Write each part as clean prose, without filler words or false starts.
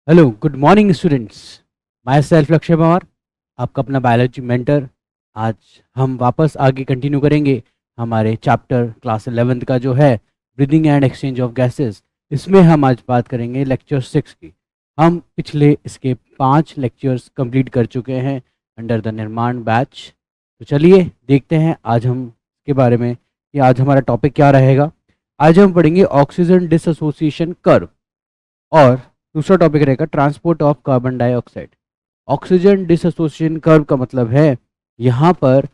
Hello, good morning students. My self लक्ष्य पवार, आपका अपना बायोलॉजी मेंटर। आज हम वापस आगे कंटिन्यू करेंगे हमारे चैप्टर क्लास 11th का जो है breathing and exchange of gases. इसमें हम आज बात करेंगे लेक्चर 6 की। हम पिछले इसके 5 लेक्चर्स कंप्लीट कर चुके हैं अंडर द निर्माण बैच। तो चलिए देखते हैं आज हम इसके बारे में कि आज हमारा टॉपिक क्या रहेगा। आज हम पढ़ेंगे ऑक्सीजन डिसएसोसिएशन कर्व और दूसरा टॉपिक रहेगा transport of carbon dioxide. Oxygen dissociation curve का मतलब है यहाँ पर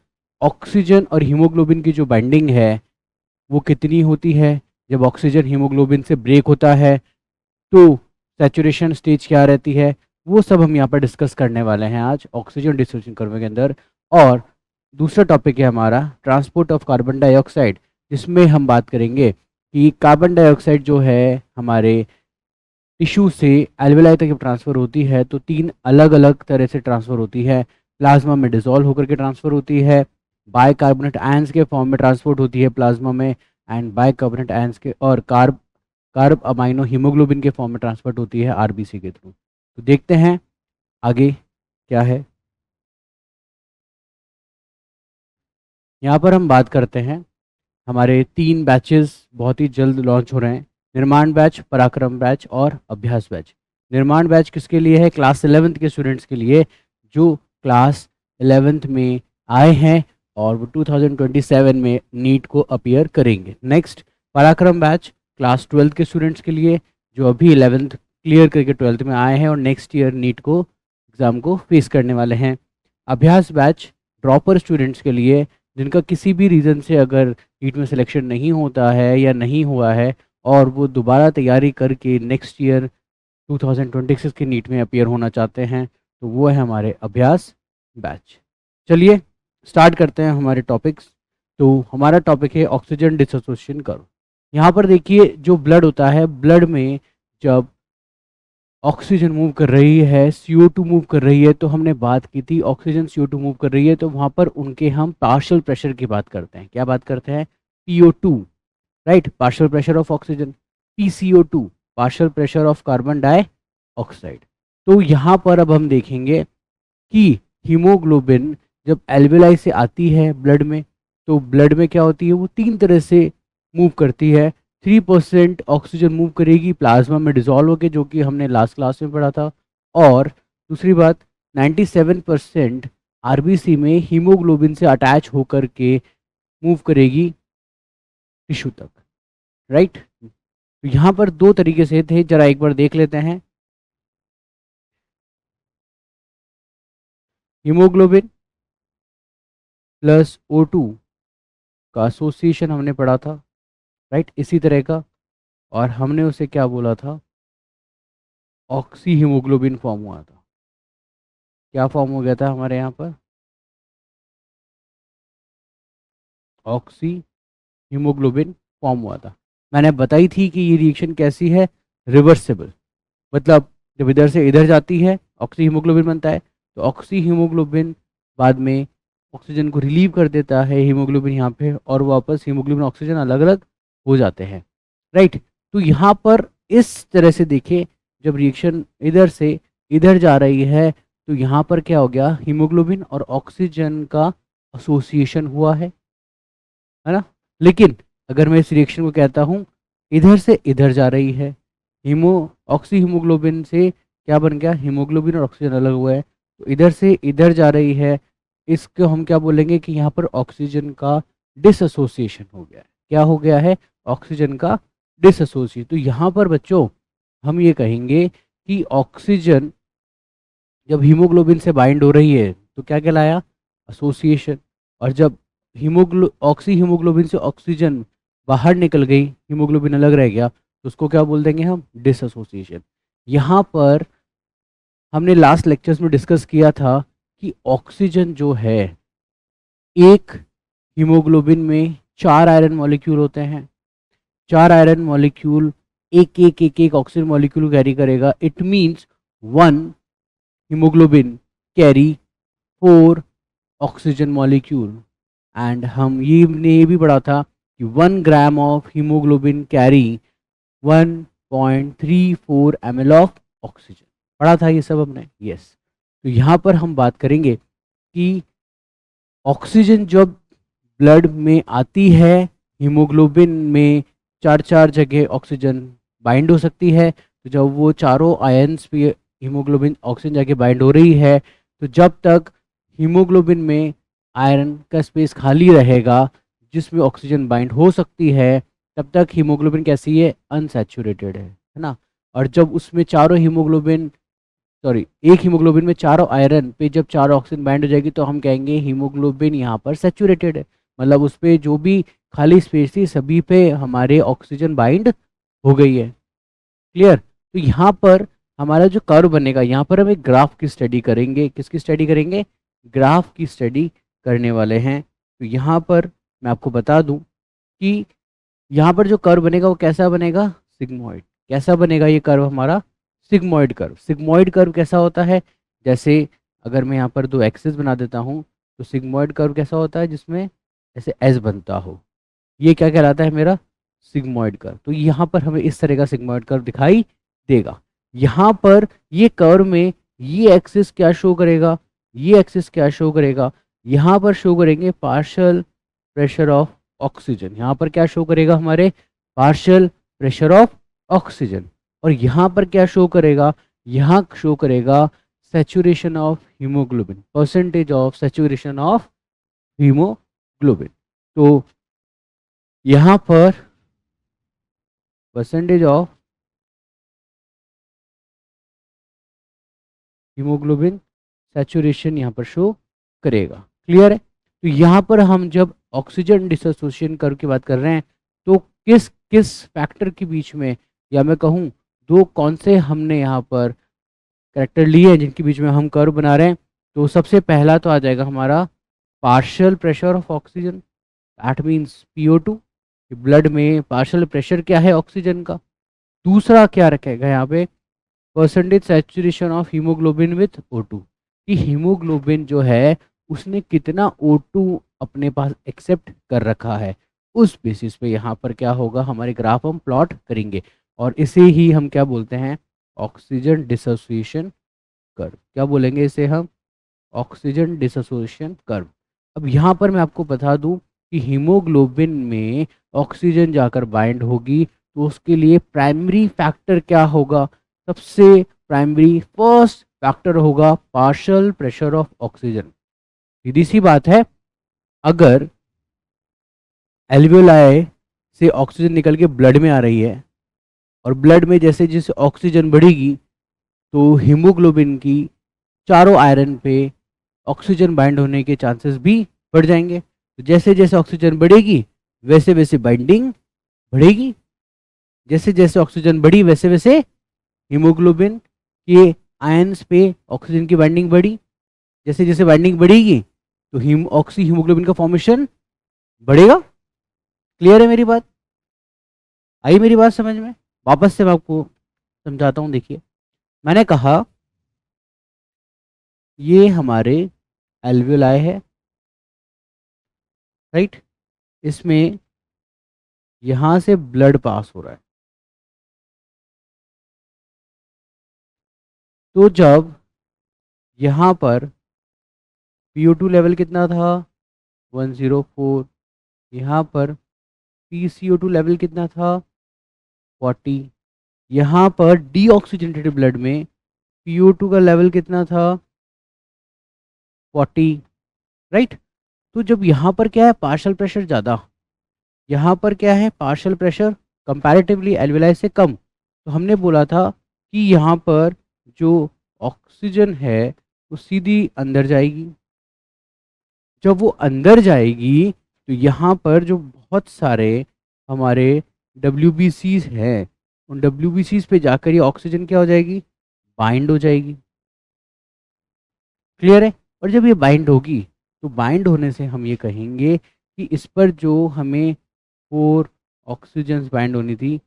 ऑक्सीजन और हीमोग्लोबिन की जो बाइंडिंग है वो कितनी होती है। जब ऑक्सीजन हीमोग्लोबिन से ब्रेक होता है तो सैचुरेशन स्टेज क्या रहती है, वो सब हम यहाँ पर डिस्कस करने वाले हैं आज ऑक्सीजन डिसोसिएशन कर्व के अंदर। और दूसरा टॉपिक है हमारा ट्रांसपोर्ट ऑफ कार्बन डाइऑक्साइड, जिसमें हम बात करेंगे कि कार्बन डाइऑक्साइड जो है हमारे टिश्यू से एल्वेलाई तक जब ट्रांसफ़र होती है तो 3 अलग अलग तरह से ट्रांसफ़र होती है। प्लाज्मा में डिसॉल्व होकर के ट्रांसफ़र होती है, बाइकार्बोनेट आयंस के फॉर्म में ट्रांसपोर्ट होती है प्लाज्मा में, एंड बाइकार्बोनेट आयंस के और कार्ब अमाइनो हीमोग्लोबिन के फॉर्म में ट्रांसफर होती है आरबीसी के थ्रू। तो देखते हैं आगे क्या है। यहाँ पर हम बात करते हैं, हमारे 3 बैचेस बहुत ही जल्द लॉन्च हो रहे हैं, निर्माण बैच, पराक्रम बैच और अभ्यास बैच। निर्माण बैच किसके लिए है? क्लास 11th के स्टूडेंट्स के लिए जो क्लास 11th में आए हैं और वो 2027 में नीट को अपीयर करेंगे। नेक्स्ट पराक्रम बैच क्लास 12th के स्टूडेंट्स के लिए जो अभी 11th क्लियर करके 12th में आए हैं और नेक्स्ट ईयर नीट को एग्ज़ाम को फेस करने वाले हैं। अभ्यास बैच ड्रॉपर स्टूडेंट्स के लिए जिनका किसी भी रीज़न से अगर नीट में सिलेक्शन नहीं होता है या नहीं हुआ है और वो दोबारा तैयारी करके नेक्स्ट ईयर 2026 के नीट में अपीयर होना चाहते हैं, तो वो है हमारे अभ्यास बैच। चलिए स्टार्ट करते हैं हमारे टॉपिक्स। तो हमारा टॉपिक है ऑक्सीजन डिसोसिएशन कर्व। यहाँ पर देखिए जो ब्लड होता है, ब्लड में जब ऑक्सीजन मूव कर रही है, CO2 मूव कर रही है, तो हमने बात की थी ऑक्सीजन CO2 मूव कर रही है तो वहाँ पर उनके हम पार्शियल प्रेशर की बात करते हैं। क्या बात करते हैं? PO2, right, partial pressure of oxygen. PCO2 partial pressure of carbon dioxide. तो यहाँ पर अब हम देखेंगे कि हीमोग्लोबिन जब एल्वेलाई से आती है ब्लड में, तो ब्लड में क्या होती है, वो 3 तरह से मूव करती है। 3% ऑक्सीजन मूव करेगी प्लाज्मा में डिजॉल्व होकर, जो कि हमने लास्ट क्लास में पढ़ा था। और दूसरी बात 97% आरबीसी में हीमोग्लोबिन से अटैच होकर के मूव करेगी टिश्यू तक, राइट। तो यहाँ पर 2 तरीके से थे, जरा एक बार देख लेते हैं। हीमोग्लोबिन प्लस O2 का एसोसिएशन हमने पढ़ा था, राइट, इसी तरह का, और हमने उसे क्या बोला था? ऑक्सी हीमोग्लोबिन फॉर्म हुआ था। क्या फॉर्म हो गया था हमारे यहाँ पर? ऑक्सी हीमोग्लोबिन फॉर्म हुआ था। मैंने बताई थी कि ये रिएक्शन कैसी है? रिवर्सिबल। मतलब जब इधर से इधर जाती है ऑक्सी हीमोग्लोबिन बनता है, तो ऑक्सी हीमोग्लोबिन बाद में ऑक्सीजन को रिलीव कर देता है हीमोग्लोबिन यहाँ पे, और वापस हीमोग्लोबिन ऑक्सीजन अलग अलग हो जाते हैं, राइट। तो यहाँ पर इस तरह से देखें, जब रिएक्शन इधर से इधर जा रही है तो यहाँ पर क्या हो गया? हीमोग्लोबिन और ऑक्सीजन का एसोसिएशन हुआ है ना। लेकिन अगर मैं इस रिएक्शन को कहता हूँ इधर से इधर जा रही है, ऑक्सी हीमोग्लोबिन से क्या बन गया? हीमोग्लोबिन और ऑक्सीजन अलग हुआ है, तो इधर से इधर जा रही है, इसको हम क्या बोलेंगे कि यहाँ पर ऑक्सीजन का डिसएसोसिएशन हो गया है। क्या हो गया है? ऑक्सीजन का डिसएसोसिएशन। तो यहाँ पर बच्चों हम ये कहेंगे कि ऑक्सीजन जब हीमोग्लोबिन से बाइंड हो रही है तो क्या कहलाया? एसोसिएशन। और जब ऑक्सी हीमोग्लोबिन से ऑक्सीजन बाहर निकल गई, हीमोग्लोबिन अलग रह गया, तो उसको क्या बोल देंगे हम? डिसएसोसिएशन। यहाँ पर हमने लास्ट लेक्चर्स में डिस्कस किया था कि ऑक्सीजन जो है, एक हीमोग्लोबिन में 4 आयरन मॉलिक्यूल होते हैं। 4 आयरन मॉलिक्यूल एक ऑक्सीजन मॉलिक्यूल कैरी करेगा। It means 1 haemoglobin carry 4 oxygen molecule. And हम ये भी पढ़ा था कि 1 gram of haemoglobin carry 1.34 ml of oxygen. पढ़ा था ये सब हमने, यस। तो यहाँ पर हम बात करेंगे कि ऑक्सीजन जब ब्लड में आती है, हीमोग्लोबिन में चार चार जगह ऑक्सीजन बाइंड हो सकती है। तो जब वो चारों आयंस पे हीमोग्लोबिन ऑक्सीजन जाके बाइंड हो रही है, तो जब तक हीमोग्लोबिन में आयरन का स्पेस खाली रहेगा जिसमें ऑक्सीजन बाइंड हो सकती है, तब तक हीमोग्लोबिन कैसी है, अनसैचुरेटेड है ना। और जब उसमें चारों हीमोग्लोबिन, सॉरी, एक हीमोग्लोबिन में चारों आयरन पे जब चारों ऑक्सीजन बाइंड हो जाएगी तो हम कहेंगे हीमोग्लोबिन यहाँ पर सैचुरेटेड है। मतलब उस पे जो भी खाली स्पेस थी सभी पे हमारे ऑक्सीजन बाइंड हो गई है। क्लियर। तो यहाँ पर हमारा जो कर्व बनेगा, यहाँ पर हम एक ग्राफ की स्टडी करेंगे। किसकी स्टडी करेंगे, ग्राफ की स्टडी करने वाले हैं। तो यहाँ पर मैं आपको बता दूं कि यहाँ पर जो कर्व बनेगा वो कैसा बनेगा, सिग्मोइड। कैसा बनेगा ये कर्व हमारा, सिग्मोइड कर्व। सिग्मोइड कर्व कैसा होता है, जैसे अगर मैं यहाँ पर दो एक्सिस बना देता हूँ तो सिग्मोइड कर्व कैसा होता है, जिसमें ऐसे एस बनता हो, ये क्या कहलाता है, मेरा सिग्मोइड कर्व। तो यहाँ पर हमें इस तरह का सिग्मोइड कर्व दिखाई देगा। यहाँ पर ये कर्व में ये एक्सिस क्या शो करेगा, ये एक्सिस क्या शो करेगा, यहाँ पर शो करेंगे पार्शियल प्रेशर ऑफ ऑक्सीजन। यहाँ पर क्या शो करेगा, हमारे पार्शियल प्रेशर ऑफ ऑक्सीजन। और यहाँ पर क्या शो करेगा, यहाँ शो करेगा saturation of haemoglobin, percentage of saturation of haemoglobin. तो यहाँ पर परसेंटेज ऑफ हीमोग्लोबिन सैचुरेशन यहाँ पर शो करेगा। क्लियर है। तो यहाँ पर हम जब ऑक्सीजन डिसोसिएशन कर्व की बात कर रहे हैं तो किस किस फैक्टर के बीच में, या मैं कहूँ दो कौन से हमने यहाँ पर कैरेक्टर लिए हैं जिनके बीच में हम कर्व बना रहे हैं। तो सबसे पहला तो आ जाएगा हमारा partial pressure of oxygen, that means PO2। Blood में पार्शियल प्रेशर क्या है ऑक्सीजन का। दूसरा क्या रखेगा यहाँ पे, percentage saturation of haemoglobin with O2, कि हीमोग्लोबिन जो है उसने कितना O2 अपने पास एक्सेप्ट कर रखा है। उस बेसिस पे यहाँ पर क्या होगा, हमारे ग्राफ हम प्लॉट करेंगे और इसे ही हम क्या बोलते हैं, ऑक्सीजन डिसोसिएशन कर्व। क्या बोलेंगे इसे हम, ऑक्सीजन डिसोसिएशन कर्व। अब यहाँ पर मैं आपको बता दूं कि हीमोग्लोबिन में ऑक्सीजन जाकर बाइंड होगी तो उसके लिए प्राइमरी फैक्टर क्या होगा, सबसे प्राइमरी फर्स्ट फैक्टर होगा पार्शियल प्रेशर ऑफ ऑक्सीजन। सीधी सी बात है, अगर एल्वियोलाई से ऑक्सीजन निकल के ब्लड में आ रही है और ब्लड में जैसे जैसे ऑक्सीजन बढ़ेगी तो हीमोग्लोबिन की चारों आयरन पे ऑक्सीजन बाइंड होने के चांसेस भी बढ़ जाएंगे। तो जैसे जैसे ऑक्सीजन बढ़ेगी वैसे वैसे बाइंडिंग बढ़ेगी, जैसे जैसे ऑक्सीजन बढ़ी वैसे वैसे हीमोग्लोबिन के आयंस पे ऑक्सीजन की बाइंडिंग बढ़ी। जैसे जैसे बाइंडिंग बढ़ेगी तो हीमोग्लोबिन का फॉर्मेशन बढ़ेगा। क्लियर है मेरी बात, आई मेरी बात समझ में। वापस से मैं आपको समझाता हूँ। देखिए, मैंने कहा ये हमारे एल्वियोलाई है, राइट। इसमें यहां से ब्लड पास हो रहा है। तो जब यहाँ पर PO2 लेवल कितना था, 104, यहाँ पर PCO2 लेवल कितना था, 40, यहाँ पर डीऑक्सीजनेटेड ब्लड में PO2 का लेवल कितना था, 40, राइट। तो जब यहाँ पर क्या है, पार्शियल प्रेशर ज़्यादा, यहाँ पर क्या है, पार्शियल प्रेशर कंपैरेटिवली एल्वियोलाई से कम, तो हमने बोला था कि यहाँ पर जो ऑक्सीजन है वो सीधी अंदर जाएगी। जब वो अंदर जाएगी तो यहाँ पर जो बहुत सारे हमारे WBCs हैं, उन WBCs पे जाकर ये ऑक्सीजन क्या हो जाएगी, बाइंड हो जाएगी। क्लियर है। और जब ये बाइंड होगी तो बाइंड होने से हम ये कहेंगे कि इस पर जो हमें 4 ऑक्सीजन बाइंड होनी थी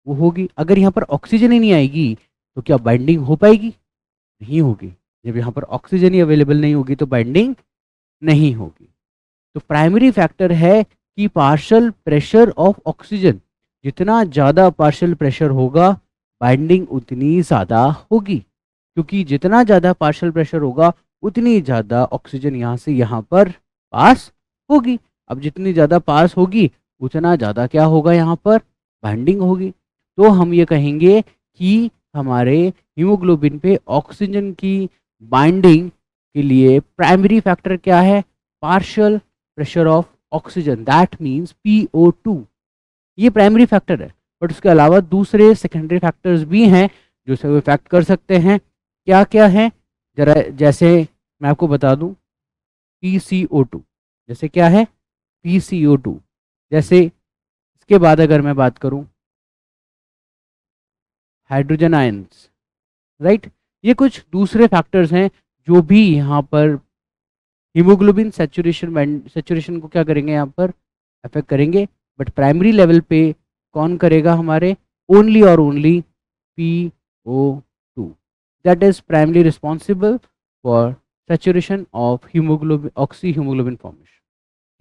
वो होगी। अगर यहाँ पर ऑक्सीजन ही नहीं आएगी तो क्या बाइंडिंग हो पाएगी, नहीं होगी। जब यहाँ पर ऑक्सीजन ही अवेलेबल नहीं होगी तो बाइंडिंग नहीं होगी। तो प्राइमरी फैक्टर है कि पार्शियल प्रेशर ऑफ ऑक्सीजन, जितना ज़्यादा पार्शियल प्रेशर होगा बाइंडिंग उतनी ज़्यादा होगी। क्योंकि जितना ज़्यादा पार्शियल प्रेशर होगा उतनी ज़्यादा ऑक्सीजन यहाँ से यहाँ पर पास होगी। अब जितनी ज़्यादा पास होगी उतना ज़्यादा क्या होगा, यहाँ पर बाइंडिंग होगी। तो हम ये कहेंगे कि हमारे हीमोग्लोबिन पे ऑक्सीजन की बाइंडिंग के लिए प्राइमरी फैक्टर क्या है, partial pressure of oxygen, that means PO2। ये प्राइमरी फैक्टर है, बट उसके अलावा दूसरे सेकेंडरी फैक्टर्स भी हैं जो इसे इफेक्ट कर सकते हैं। क्या क्या है, जरा जैसे मैं आपको बता दूं, PCO2, जैसे क्या है PCO2, जैसे इसके बाद अगर मैं बात करूं हाइड्रोजन आयंस, राइट। ये कुछ दूसरे फैक्टर्स हैं जो भी यहाँ पर हीमोग्लोबिन सेचुरेशन को क्या करेंगे, यहाँ पर अफेक्ट करेंगे। बट प्राइमरी लेवल पे कौन करेगा, हमारे ओनली और only PO2, that is primary responsible for saturation of haemoglobin, oxy haemoglobin formation,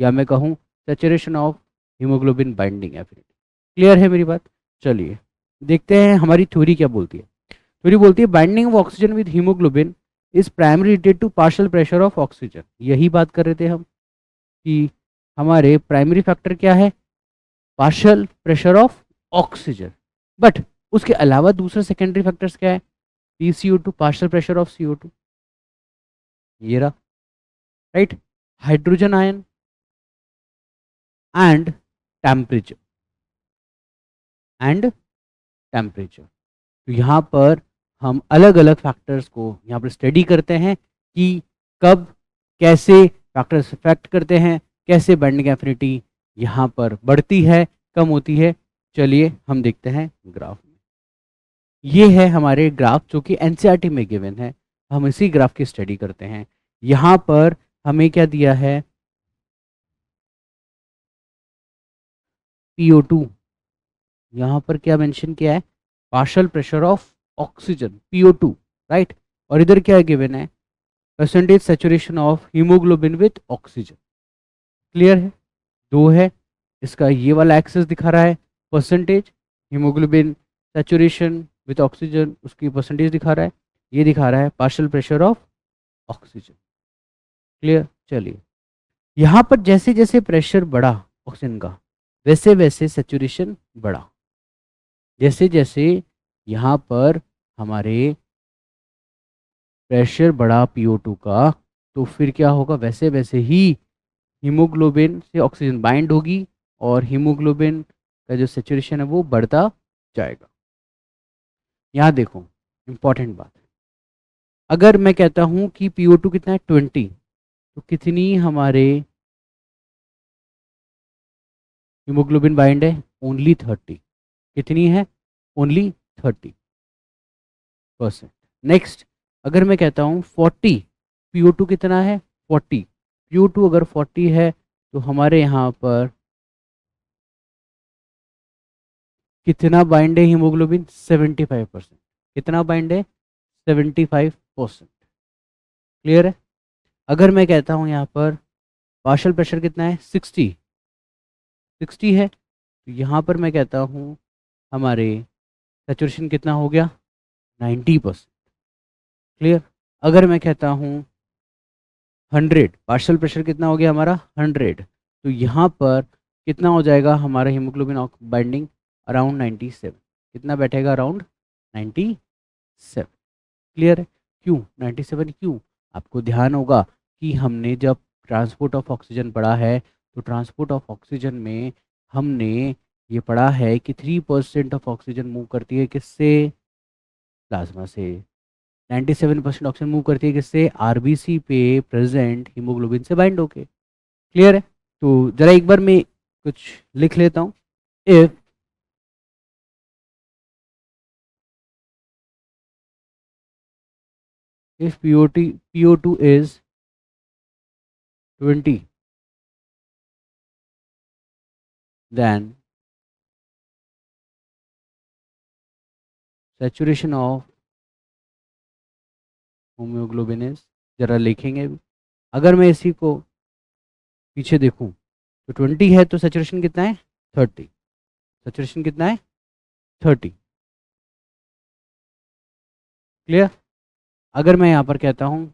या मैं कहूँ saturation of haemoglobin binding affinity. Clear है मेरी बात? चलिए देखते हैं हमारी थ्योरी क्या बोलती है। थ्योरी बोलती है binding of oxygen with haemoglobin is primary related to partial pressure of oxygen. यही बात कर रहे थे हम कि हमारे प्राइमरी फैक्टर क्या है, partial pressure of oxygen, but उसके अलावा दूसरे सेकेंडरी फैक्टर्स क्या है, PCO2, partial pressure of CO2, ये रहा, right, hydrogen ion and temperature, and temperature. तो यहाँ पर हम अलग अलग फैक्टर्स को यहाँ पर स्टडी करते हैं कि कब कैसे फैक्टर्स इफेक्ट करते हैं, कैसे बाइंडिंग एफिनिटी यहाँ पर बढ़ती है, कम होती है। चलिए हम देखते हैं ग्राफ में। ये है हमारे ग्राफ जो कि NCERT में गिवन है, हम इसी ग्राफ की स्टडी करते हैं। यहाँ पर हमें क्या दिया है, PO2, यहाँ पर क्या मेंशन किया है, partial pressure of oxygen PO2, right. और इधर क्या गिवन है, percentage saturation of haemoglobin with oxygen. Clear है? दो है, इसका ये वाला एक्सेस दिखा रहा है percentage haemoglobin saturation with oxygen, उसकी परसेंटेज दिखा रहा है, ये दिखा रहा है partial pressure of oxygen. Clear? चलिए यहाँ पर जैसे जैसे प्रेशर बढ़ा ऑक्सीजन का, वैसे वैसे सेचुरेशन बढ़ा। जैसे जैसे यहाँ पर हमारे प्रेशर बढ़ा PO2 का, तो फिर क्या होगा, वैसे वैसे ही हीमोग्लोबिन से ऑक्सीजन बाइंड होगी और हीमोग्लोबिन का जो सेचुरेशन है वो बढ़ता जाएगा। यहाँ देखो इंपॉर्टेंट बात है, अगर मैं कहता हूँ कि PO2 कितना है 20, तो कितनी हमारे हीमोग्लोबिन बाइंड है, ओनली 30। कितनी है, ओनली 30%। नेक्स्ट, अगर मैं कहता हूँ 40, PO2 कितना है 40, PO2 अगर 40 है तो हमारे यहाँ पर कितना बाइंड है हीमोग्लोबिन, 75%। कितना बाइंड है, 75%। क्लियर है? अगर मैं कहता हूँ यहाँ पर पार्शियल प्रेशर कितना है, 60 है, तो यहाँ पर मैं कहता हूँ हमारे सेचुरेशन कितना हो गया, 90%। क्लियर? अगर मैं कहता हूँ 100, पार्शियल प्रेशर कितना हो गया हमारा 100, तो यहाँ पर कितना हो जाएगा हमारा हीमोग्लोबिन बाइंडिंग, अराउंड 97। कितना बैठेगा, अराउंड 97। क्लियर है? क्यों 97, क्यों? आपको ध्यान होगा कि हमने जब ट्रांसपोर्ट ऑफ ऑक्सीजन पढ़ा है, तो ट्रांसपोर्ट ऑफ ऑक्सीजन में हमने ये पढ़ा है कि 3% ऑफ ऑक्सीजन मूव करती है किससे, प्लाज्मा से। 97% ऑक्सीजन मूव करती है किससे, RBC पे प्रेजेंट हीमोग्लोबिन से बाइंड होके। क्लियर है? तो जरा एक बार मैं कुछ लिख लेता हूँ। if PO2 is 20, then saturation of होम्योग्लोबिन is, जरा लिखेंगे अभी। अगर मैं इसी को पीछे देखूं तो 20 है, तो सैचुरेशन कितना है 30। सैचुरेशन कितना है 30। क्लियर? अगर मैं यहाँ पर कहता हूँ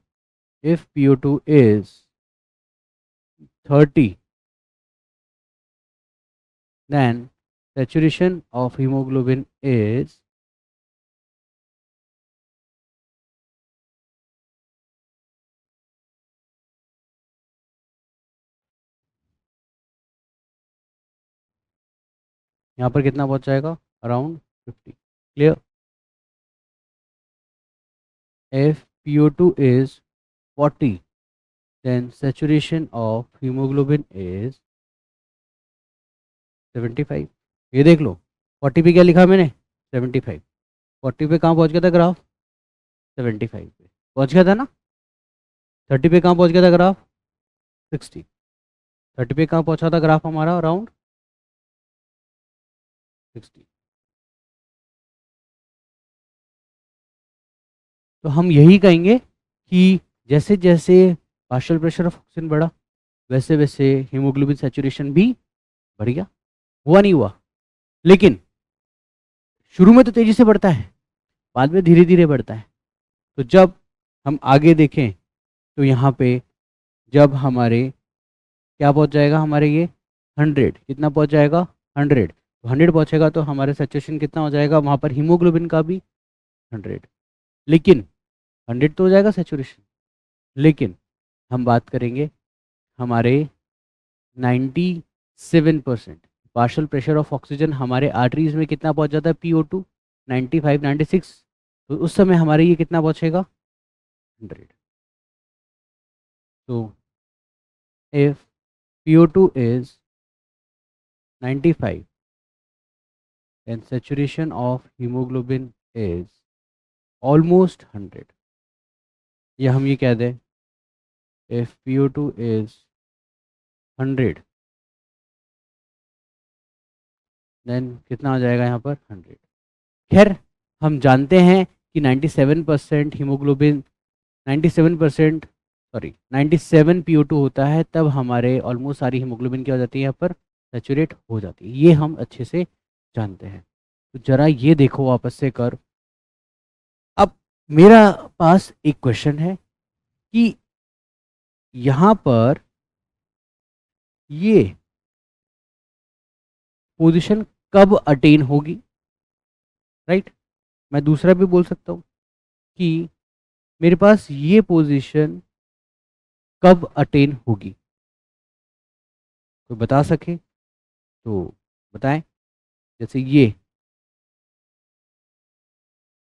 if PO2 is 30 then saturation of hemoglobin is यहाँ पर कितना पहुँच जाएगा, around 50. Clear. if PO2 is 40 then saturation of hemoglobin is 75. ये देख लो 40 पे क्या लिखा मैंने, 75. 40 पे कहाँ पहुँच गया था ग्राफ, 75 पे पहुँच गया था ना. 30 पे कहाँ पहुँच गया था ग्राफ, 60. 30 पे कहाँ पहुँचा था ग्राफ हमारा, अराउंड 60. तो हम यही कहेंगे कि जैसे जैसे पार्शियल प्रेशर ऑफ ऑक्सीजन बढ़ा वैसे वैसे हीमोग्लोबिन सैचुरेशन भी बढ़ गया. हुआ नहीं हुआ, लेकिन शुरू में तो तेजी से बढ़ता है, बाद में धीरे धीरे बढ़ता है. तो जब हम आगे देखें तो यहाँ पे जब हमारे क्या पहुँच जाएगा, हमारे ये 100 कितना पहुँच जाएगा, 100. तो 100 पहुँचेगा तो हमारे सैचुरेशन कितना हो जाएगा, वहाँ पर हीमोग्लोबिन का भी 100. लेकिन 100 तो हो जाएगा सैचुरेशन, लेकिन हम बात करेंगे हमारे 97% पार्शियल प्रेशर ऑफ ऑक्सीजन हमारे आर्टरीज में कितना पहुंच जाता है, PO2 95 96. तो उस समय हमारे ये कितना पहुंचेगा, 100. तो if PO2 is 95 and saturation of hemoglobin is almost 100. या हम ये कह दें if PO2 is 100 देन कितना आ जाएगा यहाँ पर, 100. खैर हम जानते हैं कि 97% हीमोग्लोबिन 97 PO2 होता है, तब हमारे ऑलमोस्ट सारी हीमोग्लोबिन क्या हो जाती है, यहाँ पर सैचुरेट हो जाती है. ये हम अच्छे से जानते हैं. तो जरा ये देखो वापस से कर. अब मेरा पास एक क्वेश्चन है कि यहाँ पर ये पोजीशन कब अटेन होगी, राइट. मैं दूसरा भी बोल सकता हूँ कि मेरे पास ये पोजीशन कब अटेन होगी. कोई बता सके तो बताएं. जैसे ये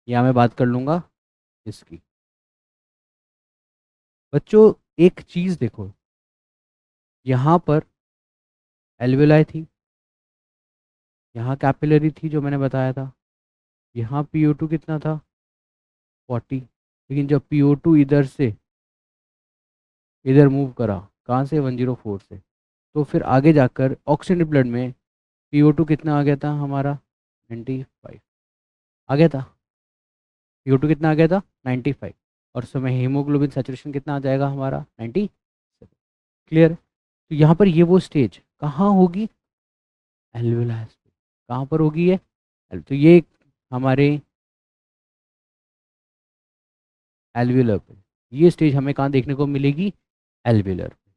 या मैं बात कर लूँगा इसकी. बच्चों एक चीज़ देखो, यहाँ पर एल्वेलाई थी, यहाँ कैपिलरी थी जो मैंने बताया था, यहाँ PO2 कितना था, 40. लेकिन जब PO2 इधर से इधर मूव करा, कहाँ से, 104 से, तो फिर आगे जाकर ऑक्सीजन ब्लड में PO2 कितना आ गया था हमारा, 95 आ गया था. PO2 कितना आ गया था, 95. और समय हीमोग्लोबिन सैचुरेशन कितना आ जाएगा हमारा, 97. क्लियर. तो यहाँ पर ये वो स्टेज कहाँ होगी, एल्वेलास पे. कहाँ पर होगी ये, तो ये हमारे एल्वेलर पे. ये स्टेज हमें कहाँ देखने को मिलेगी, एल्वेलर पे.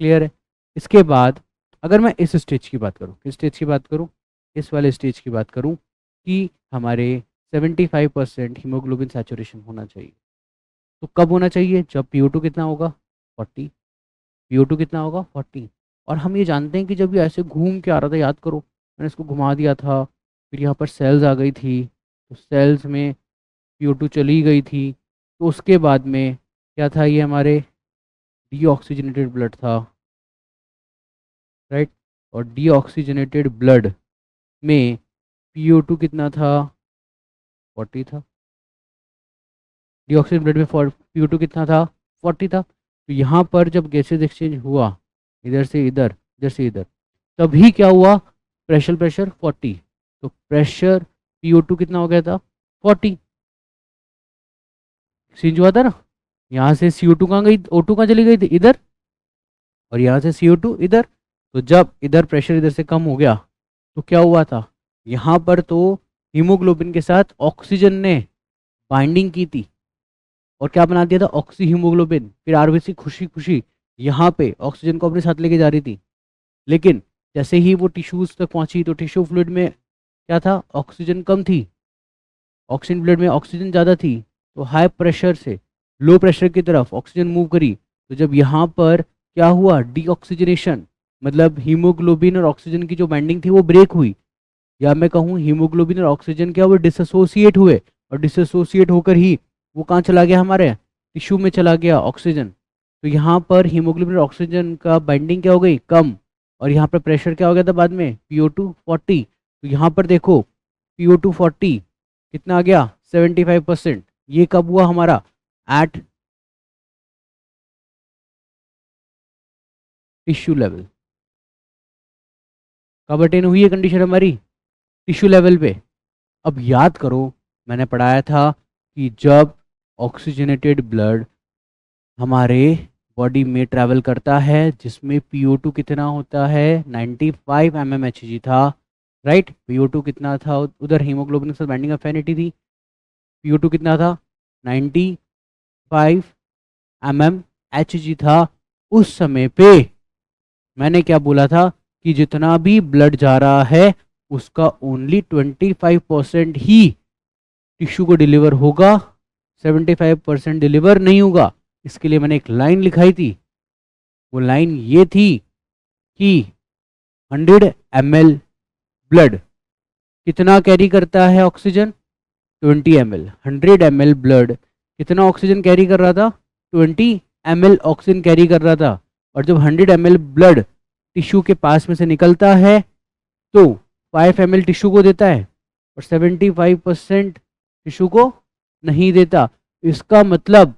क्लियर है. इसके बाद अगर मैं इस स्टेज की बात करूँ, किस स्टेज की बात करूँ, इस वाले स्टेज की बात करूँ कि हमारे 75% हीमोग्लोबिन सैचुरेशन होना चाहिए. तो कब होना चाहिए, जब PO2 कितना होगा, 40. PO2 कितना होगा, 40. और हम ये जानते हैं कि जब ये ऐसे घूम के आ रहा था, याद करो मैंने इसको घुमा दिया था, फिर यहाँ पर सेल्स आ गई थी, तो सेल्स में PO2 चली गई थी, तो उसके बाद में क्या था, ये हमारे डीऑक्सीजनेटेड ब्लड था, राइट. और डीऑक्सीजनेटेड ब्लड में PO2 कितना था, 40 था. डीऑक्सीजन ब्लड में PO2 कितना था, 40 था. तो यहाँ पर जब गैसेज एक्सचेंज हुआ इधर से इधर, इधर से इधर, तभी क्या हुआ, प्रेशर 40. तो प्रेशर PO2 कितना हो गया था, 40. एक्सचेंज हुआ था ना, यहाँ से CO2 कहाँ गई, O2 कहाँ चली गई थी, इधर, और यहाँ से CO2 इधर. तो जब इधर प्रेशर इधर से कम हो गया तो क्या हुआ था, यहाँ पर तो हीमोग्लोबिन के साथ ऑक्सीजन ने बाइंडिंग की थी, और क्या बना दिया था, ऑक्सी हीमोग्लोबिन। फिर आरबीसी खुशी खुशी यहाँ पे ऑक्सीजन को अपने साथ लेके जा रही थी, लेकिन जैसे ही वो टिश्यूज तक पहुंची तो टिश्यू फ्लूइड में क्या था, ऑक्सीजन कम थी, ऑक्सीजन ब्लड में ऑक्सीजन ज़्यादा थी, तो हाई प्रेशर से लो प्रेशर की तरफ ऑक्सीजन मूव करी। तो जब यहाँ पर क्या हुआ, डीऑक्सीजनेशन, मतलब हीमोग्लोबिन और ऑक्सीजन की जो बाइंडिंग थी वो ब्रेक हुई, या मैं कहूँ हीमोग्लोबिन और ऑक्सीजन क्या हुए, डिसोसिएट हुए, और डिसोसिएट होकर ही वो कहाँ चला गया, हमारे टिश्यू में चला गया ऑक्सीजन। तो यहाँ पर हीमोग्लोबिन और ऑक्सीजन का बाइंडिंग क्या हो गई, कम, और यहाँ पर प्रेशर क्या हो गया था बाद में, PO2 40। तो यहाँ पर देखो PO2 40 कितना आ गया, 75%। ये कब हुआ हमारा, एट टिश्यू लेवल। कब अटेन हुई है कंडीशन हमारी, टिश्यू लेवल पे। अब याद करो, मैंने पढ़ाया था कि जब ऑक्सीजनेटेड ब्लड हमारे बॉडी में ट्रैवल करता है, जिसमें PO2 कितना होता है, 95 mmHg था, राइट। PO2 कितना था उधर, हीमोग्लोबिन के साथ बाइंडिंग अफिनिटी थी, PO2 कितना था, 95 mmHg था। उस समय पे मैंने क्या बोला था कि जितना भी ब्लड जा रहा है उसका ओनली 25% ही टिश्यू को डिलीवर होगा, 75% डिलीवर नहीं होगा। इसके लिए मैंने एक लाइन लिखाई थी, वो लाइन ये थी कि 100 ml ब्लड कितना कैरी करता है ऑक्सीजन, 20 ml। 100 ml ब्लड कितना ऑक्सीजन कैरी कर रहा था, 20 ml ऑक्सीजन कैरी कर रहा था। और जब 100 ml ब्लड टिश्यू के पास में से निकलता है तो 5 ml टिश्यू को देता है और 75% टिश्यू को नहीं देता। इसका मतलब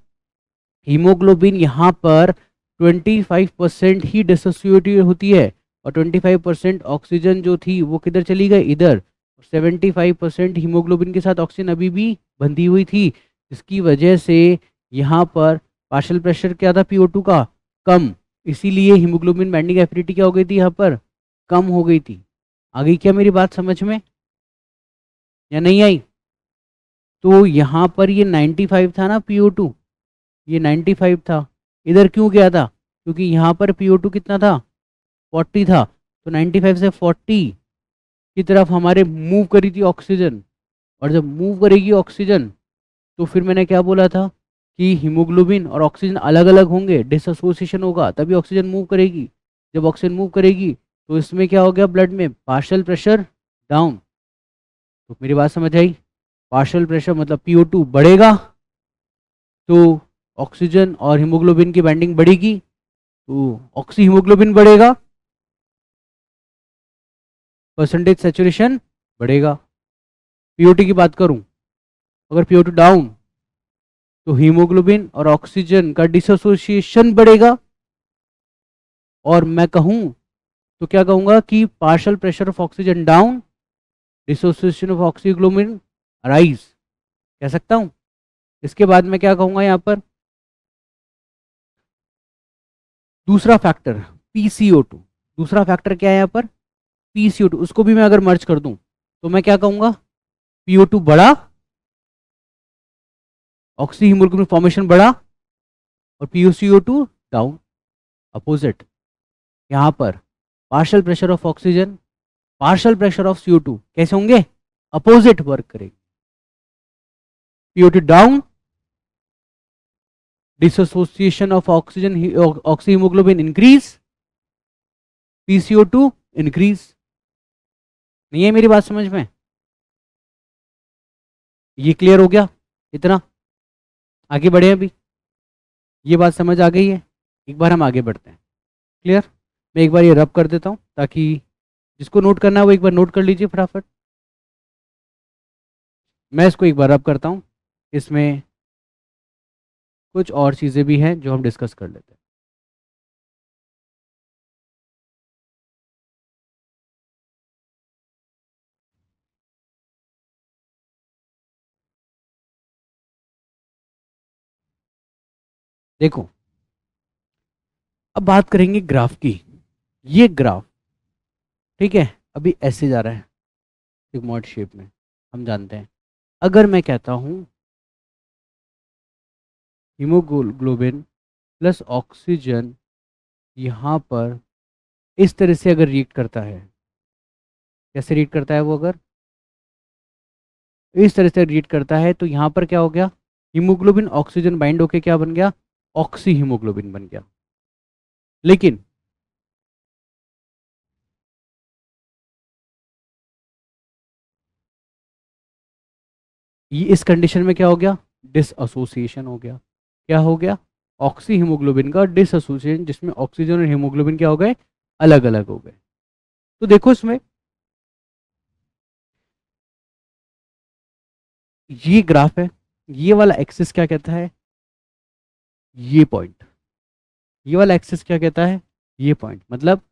हीमोग्लोबिन यहाँ पर 25% ही डिसोसिएट होती है, और 25% ऑक्सीजन जो थी वो किधर चली गई, इधर। 75% हीमोग्लोबिन के साथ ऑक्सीजन अभी भी बंधी हुई थी, जिसकी वजह से यहाँ पर पार्शियल प्रेशर क्या था, PO2 का, कम। इसीलिए हीमोग्लोबिन बाइंडिंग एफिनिटी क्या हो गई थी, यहाँ पर कम हो गई थी। आ गई क्या मेरी बात समझ में या नहीं आई। तो यहाँ पर ये 95 था ना PO2, ये 95 था, इधर क्यों गया था, क्योंकि यहाँ पर PO2 कितना था, 40 था। तो 95 से 40 की तरफ हमारे मूव करी थी ऑक्सीजन, और जब मूव करेगी ऑक्सीजन तो फिर मैंने क्या बोला था कि हीमोग्लोबिन और ऑक्सीजन अलग अलग होंगे, डिसोसिएशन होगा, तभी ऑक्सीजन मूव करेगी। जब ऑक्सीजन मूव करेगी तो इसमें क्या हो गया, ब्लड में पार्शियल प्रेशर डाउन। तो मेरी बात समझ आई, पार्शियल प्रेशर मतलब PO2 बढ़ेगा तो ऑक्सीजन और हीमोग्लोबिन की बाइंडिंग बढ़ेगी, तो ऑक्सी हीमोग्लोबिन बढ़ेगा, परसेंटेज सैचुरेशन बढ़ेगा। PO2 की बात करूं, अगर PO2 डाउन तो हीमोग्लोबिन और ऑक्सीजन का डिसोसिएशन बढ़ेगा, और मैं कहूं तो क्या कहूंगा कि partial pressure of oxygen down, dissociation of oxyglobin rise, कह सकता हूं। इसके बाद मैं क्या कहूंगा यहाँ पर, दूसरा फैक्टर PCO2, दूसरा फैक्टर क्या है यहाँ पर, PCO2, उसको भी मैं अगर मर्ज कर दूं तो मैं क्या कहूंगा, PO2 बढ़ा, ऑक्सी हीमोग्लोबिन फॉर्मेशन बढ़ा, और PCO2 डाउन, अपोजिट। यहाँ पर partial pressure of oxygen, partial pressure of CO2 कैसे होंगे, अपोजिट वर्क करेंगे। PO2 down, dissociation of oxygen oxy haemoglobin increase, PCO2 increase. नहीं है मेरी बात समझ में, ये क्लियर हो गया इतना, आगे बढ़े अभी, ये बात समझ आ गई है, एक बार हम आगे बढ़ते हैं। क्लियर, मैं एक बार ये रब कर देता हूँ ताकि जिसको नोट करना है वो एक बार नोट कर लीजिए फटाफट। मैं इसको एक बार रब करता हूँ, इसमें कुछ और चीज़ें भी हैं जो हम डिस्कस कर लेते हैं। देखो, अब बात करेंगे ग्राफ की। ये ग्राफ, ठीक है, अभी ऐसे जा रहा है सिग्मॉइड शेप में, हम जानते हैं। अगर मैं कहता हूँ हीमोग्लोबिन प्लस ऑक्सीजन यहाँ पर इस तरह से अगर रीड करता है, कैसे रीड करता है वो, अगर इस तरह से रीड करता है तो यहाँ पर क्या हो गया, हीमोग्लोबिन ऑक्सीजन बाइंड होके क्या बन गया, ऑक्सी हीमोग्लोबिन बन गया। लेकिन ये इस कंडीशन में क्या हो गया, डिसएसोसिएशन हो गया। क्या हो गया, ऑक्सी हीमोग्लोबिन का डिसएसोसिएशन, जिसमें ऑक्सीजन और हीमोग्लोबिन क्या हो गए, अलग अलग हो गए। तो देखो इसमें ये ग्राफ है, ये वाला एक्सिस क्या कहता है, ये पॉइंट, ये वाला एक्सिस क्या कहता है, ये पॉइंट, मतलब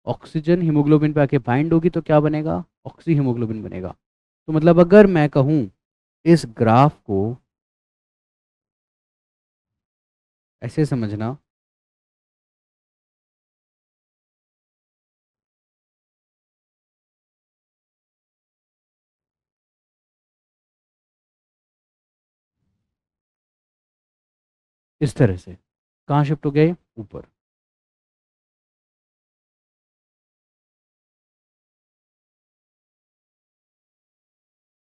ऑक्सीजन हीमोग्लोबिन पे आके बाइंड होगी तो क्या बनेगा, ऑक्सी हीमोग्लोबिन बनेगा। तो मतलब अगर मैं कहूं इस ग्राफ को ऐसे समझना, इस तरह से, कहाँ शिफ्ट हो गया ये, ऊपर।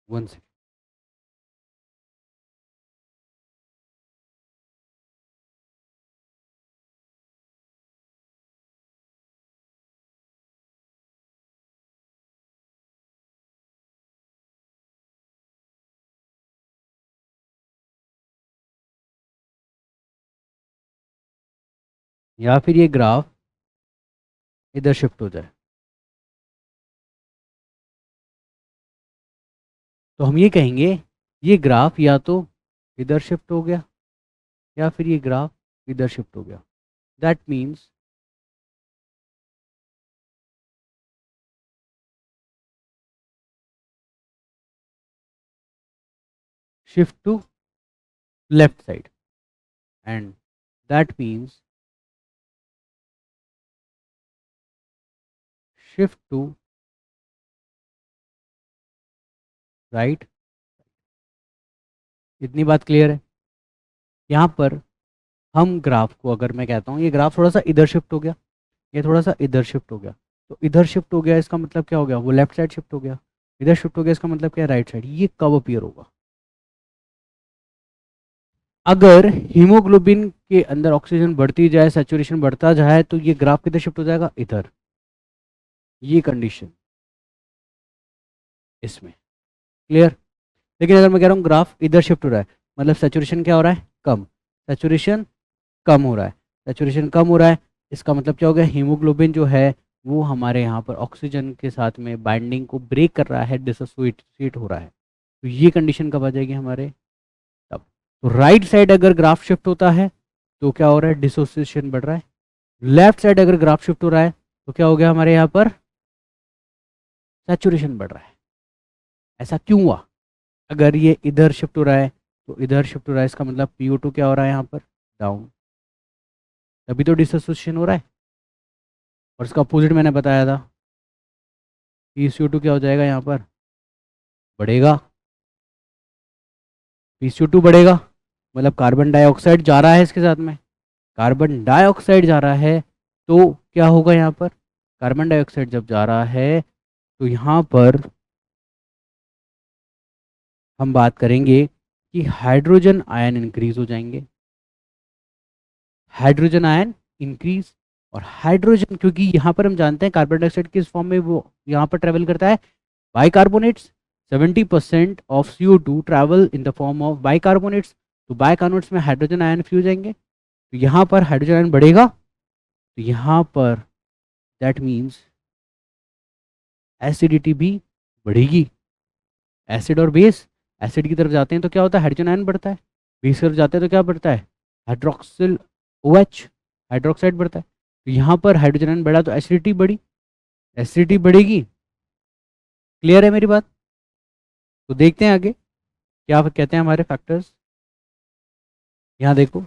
वन सेकेंड, या फिर ये ग्राफ इधर शिफ्ट हो जाए, तो हम ये कहेंगे ये ग्राफ या तो इधर शिफ्ट हो गया या फिर ये ग्राफ इधर शिफ्ट हो गया। That means shift to left side, and that means shift to right. इतनी बात क्लियर है। यहाँ पर हम ग्राफ को, अगर मैं कहता हूँ ये ग्राफ थोड़ा सा इधर शिफ्ट हो गया, ये थोड़ा सा इधर शिफ्ट हो गया, तो इधर शिफ्ट हो गया इसका मतलब क्या हो गया, वो लेफ्ट साइड शिफ्ट हो गया। इधर शिफ्ट हो गया इसका मतलब क्या है, राइट साइड। ये कब अपीयर होगा, अगर हीमोग्लोबिन के अंदर ऑक्सीजन बढ़ती जाए, सैचुरेशन बढ़ता जाए, तो ये ग्राफ किधर शिफ्ट हो जाएगा, इधर। ये कंडीशन इसमें क्लियर। लेकिन अगर मैं कह रहा हूँ ग्राफ इधर शिफ्ट हो रहा है, मतलब सैचुरेशन क्या हो रहा है, कम, सैचुरेशन कम हो रहा है, सैचुरेशन कम हो रहा है, इसका मतलब क्या हो गया, हीमोग्लोबिन जो है वो हमारे यहाँ पर ऑक्सीजन के साथ में बाइंडिंग को ब्रेक कर रहा है, डिसोसिएट हो रहा है। तो ये कंडीशन कब आ जाएगी हमारे, तब। तो राइट साइड अगर ग्राफ शिफ्ट होता है तो क्या हो रहा है, डिसोसिएशन बढ़ रहा है। लेफ्ट साइड अगर ग्राफ शिफ्ट हो रहा है तो क्या हो गया हमारे यहाँ पर, सैचुरेशन बढ़ रहा है। ऐसा क्यों हुआ, अगर ये इधर शिफ्ट हो रहा है तो इधर शिफ्ट हो रहा है, इसका मतलब PO2 क्या हो रहा है यहाँ पर, डाउन, तभी तो डिसोसिएशन हो रहा है। और इसका अपोजिट मैंने बताया था, PCO2 क्या हो जाएगा यहाँ पर, बढ़ेगा। PCO2 बढ़ेगा मतलब कार्बन डाइऑक्साइड जा रहा है इसके साथ में, कार्बन डाइऑक्साइड जा रहा है, तो क्या होगा यहाँ पर, कार्बन डाइऑक्साइड जब जा रहा है तो यहाँ पर हम बात करेंगे कि हाइड्रोजन आयन इंक्रीज हो जाएंगे, हाइड्रोजन आयन इंक्रीज। और हाइड्रोजन, क्योंकि यहाँ पर हम जानते हैं कार्बन डाइऑक्साइड किस फॉर्म में वो यहाँ पर ट्रेवल करता है, bicarbonates. 70% of CO2 travel in the form of bicarbonates. तो बाइकार्बोनेट्स में हाइड्रोजन आयन फ्री हो जाएंगे, तो यहाँ पर हाइड्रोजन आयन बढ़ेगा, तो यहाँ पर दैट मीन्स एसिडिटी भी बढ़ेगी। एसिड और बेस, एसिड की तरफ जाते हैं तो क्या होता है, हाइड्रोजन आयन बढ़ता है, बेस की तरफ जाते हैं तो क्या बढ़ता है, हाइड्रोक्सिल OH, हाइड्रोक्साइड बढ़ता है। तो यहाँ पर हाइड्रोजन आयन बढ़ा तो एसिडिटी बढ़ी, एसिडिटी बढ़ेगी। क्लियर है मेरी बात। तो देखते हैं आगे क्या कहते हैं हमारे फैक्टर्स। यहाँ देखो,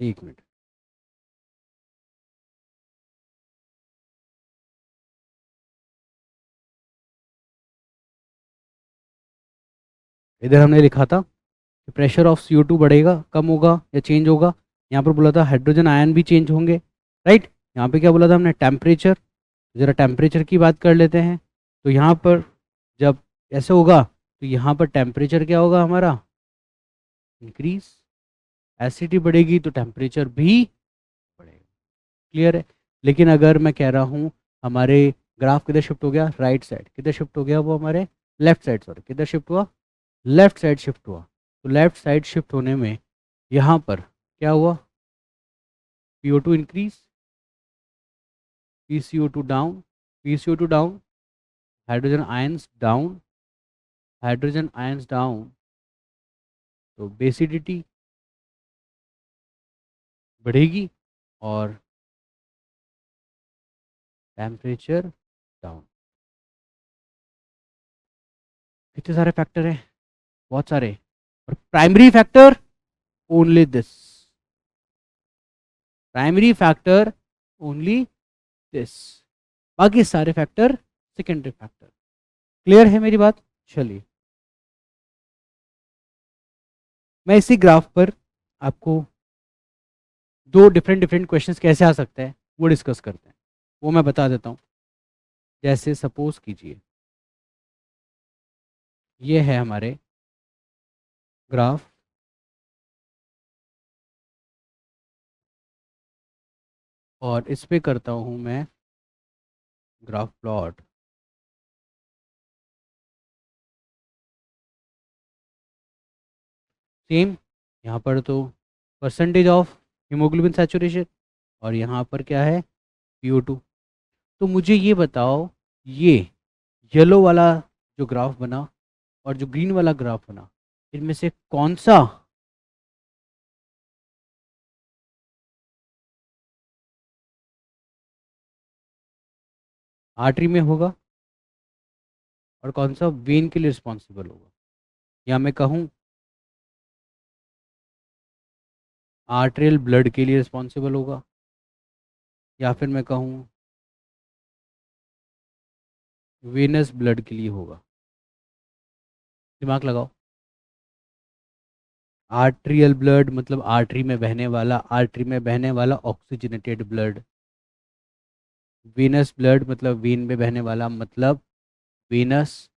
एक मिनट, इधर हमने लिखा था प्रेशर ऑफ CO2 बढ़ेगा, कम होगा या चेंज होगा। यहाँ पर बोला था हाइड्रोजन आयन भी चेंज होंगे, राइट। यहाँ पे क्या बोला था हमने, टेम्परेचर। ज़रा टेम्परेचर की बात कर लेते हैं। तो यहाँ पर जब ऐसे होगा तो यहाँ पर टेम्परेचर क्या होगा हमारा, इंक्रीज। एसिडिटी बढ़ेगी तो टेम्परेचर भी बढ़ेगा। क्लियर है। लेकिन अगर मैं कह रहा हूँ हमारे ग्राफ किधर शिफ्ट हो गया, राइट साइड, किधर शिफ्ट हो गया वो हमारे लेफ्ट साइड, सॉरी किधर शिफ्ट हुआ, लेफ्ट साइड शिफ्ट हुआ। तो लेफ्ट साइड शिफ्ट होने में यहाँ पर क्या हुआ, PO2 increase, PCO2 down, PCO2 down, hydrogen ions down, hydrogen ions down, तो बेसिडिटी बढ़ेगी और टेम्परेचर डाउन। कितने सारे फैक्टर हैं, बहुत सारे। और primary factor only this, primary factor only this, बाकी सारे फैक्टर सेकेंडरी फैक्टर। क्लियर है मेरी बात। चलिए मैं इसी ग्राफ पर आपको दो डिफरेंट डिफरेंट क्वेश्चंस कैसे आ सकते हैं वो डिस्कस करते हैं, वो मैं बता देता हूँ। जैसे सपोज कीजिए ये है हमारे ग्राफ, और इस पे करता हूँ मैं ग्राफ प्लॉट। सेम यहाँ पर तो परसेंटेज ऑफ हीमोग्लोबिन सैचुरेशन, और यहाँ पर क्या है, PO2। तो मुझे ये बताओ, ये येलो वाला जो ग्राफ बना और जो ग्रीन वाला ग्राफ बना, इनमें से कौन सा आर्टरी में होगा और कौन सा वेन के लिए रिस्पॉन्सिबल होगा। या मैं कहूँ आर्टेरियल ब्लड के लिए रिस्पॉन्सिबल होगा, या फिर मैं कहूँ वेनस ब्लड के लिए होगा। दिमाग लगाओ। आर्टेरियल ब्लड मतलब आर्टरी में बहने वाला, आर्टरी में बहने वाला ऑक्सीजनेटेड ब्लड। वेनस ब्लड मतलब वेन में बहने वाला, मतलब venous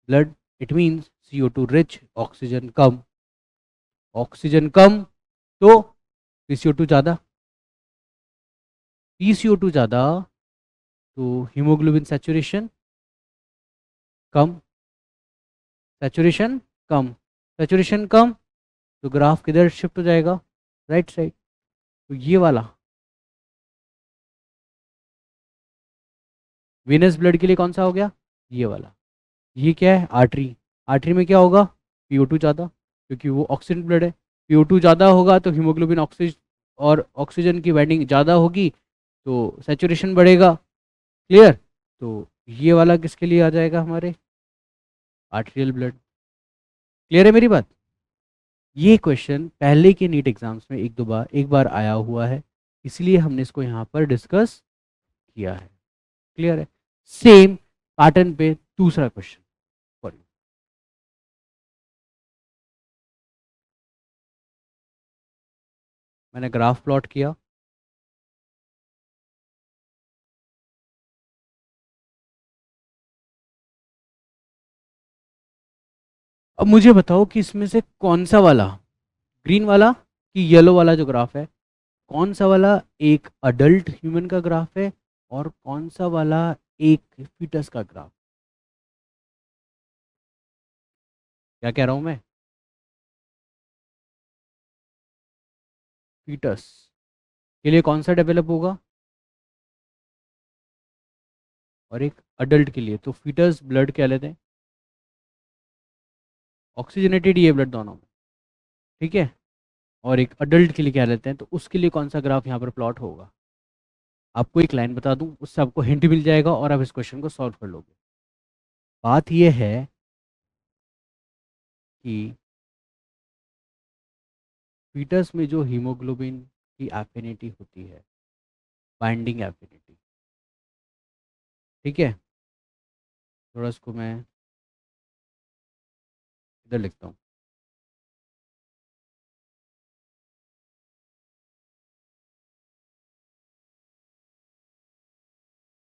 blood. It means CO2 rich, oxygen कम। ऑक्सीजन कम तो PCO2 ज़्यादा, PCO2 ज़्यादा तो हीमोग्लोबिन सैचुरेशन कम, सैचुरेशन कम, सैचुरेशन कम तो ग्राफ किधर शिफ्ट हो जाएगा, राइट साइड। तो ये वाला वेनस ब्लड के लिए कौन सा हो गया, ये वाला। ये क्या है, आर्टरी। आर्टरी में क्या होगा, PO2 ज़्यादा, क्योंकि वो ऑक्सीजन ब्लड है। PO2 ज़्यादा होगा तो हीमोग्लोबिन ऑक्सीजन और ऑक्सीजन की बाइंडिंग ज़्यादा होगी तो सैचुरेशन बढ़ेगा। क्लियर। तो ये वाला किसके लिए आ जाएगा, हमारे आर्टेरियल ब्लड। क्लियर है मेरी बात। ये क्वेश्चन पहले के नीट एग्जाम्स में एक बार आया हुआ है, इसलिए हमने इसको यहाँ पर डिस्कस किया है। क्लियर है। सेम पैटर्न पे दूसरा क्वेश्चन फॉर यू। मैंने ग्राफ प्लॉट किया, अब मुझे बताओ कि इसमें से कौन सा वाला, ग्रीन वाला कि येलो वाला जो ग्राफ है, कौन सा वाला एक अडल्ट ह्यूमन का ग्राफ है और कौन सा वाला एक फीटस का ग्राफ। क्या कह रहा हूं मैं, फीटस के लिए कौन सा डेवलप होगा और एक अडल्ट के लिए, तो फीटस ब्लड क्या लेते हैं, ऑक्सीजनेटेड ये ब्लड दोनों में, ठीक है। और एक अडल्ट के लिए क्या लेते हैं, तो उसके लिए कौन सा ग्राफ यहाँ पर प्लॉट होगा। आपको एक लाइन बता दूं, उससे आपको हिंट मिल जाएगा और आप इस क्वेश्चन को सॉल्व कर लोगे। बात यह है कि फीटस में जो हीमोग्लोबिन की एफिनिटी होती है, बाइंडिंग एफिनिटी, ठीक है। थोड़ा इसको मैं इधर लिखता हूँ।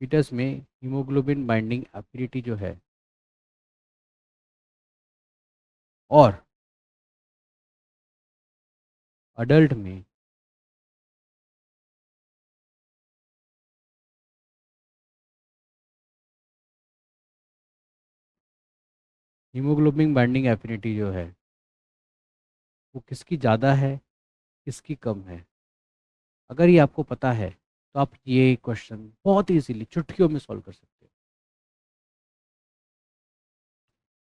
फीटस में हीमोग्लोबिन बाइंडिंग एफिनिटी जो है और अडल्ट में हीमोग्लोबिन बाइंडिंग एफिनिटी जो है वो किसकी ज़्यादा है, किसकी कम है। अगर ये आपको पता है तो आप ये क्वेश्चन बहुत इजीली चुटकियों में सॉल्व कर सकते हो।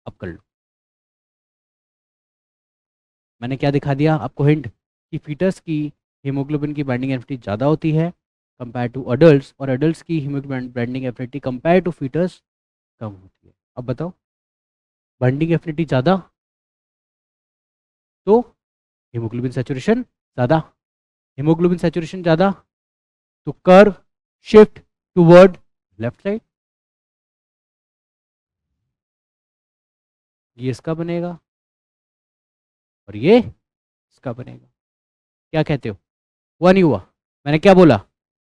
अब कर लो। मैंने क्या दिखा दिया आपको हिंट कि फीटस की हीमोग्लोबिन की बाइंडिंग एफिनिटी ज़्यादा होती है कंपेयर टू अडल्ट्स, और अडल्ट्स की haemoglobin binding affinity compare to foetus कम होती है। अब बताओ, बाइंडिंग एफिनिटी ज़्यादा तो हीमोग्लोबिन सैचुरेशन ज़्यादा, हीमोग्लोबिन सैचुरेशन ज़्यादा तो curve shift toward left side. ये इसका बनेगा और ये इसका बनेगा। क्या कहते हो, हुआ नहीं हुआ? मैंने क्या बोला,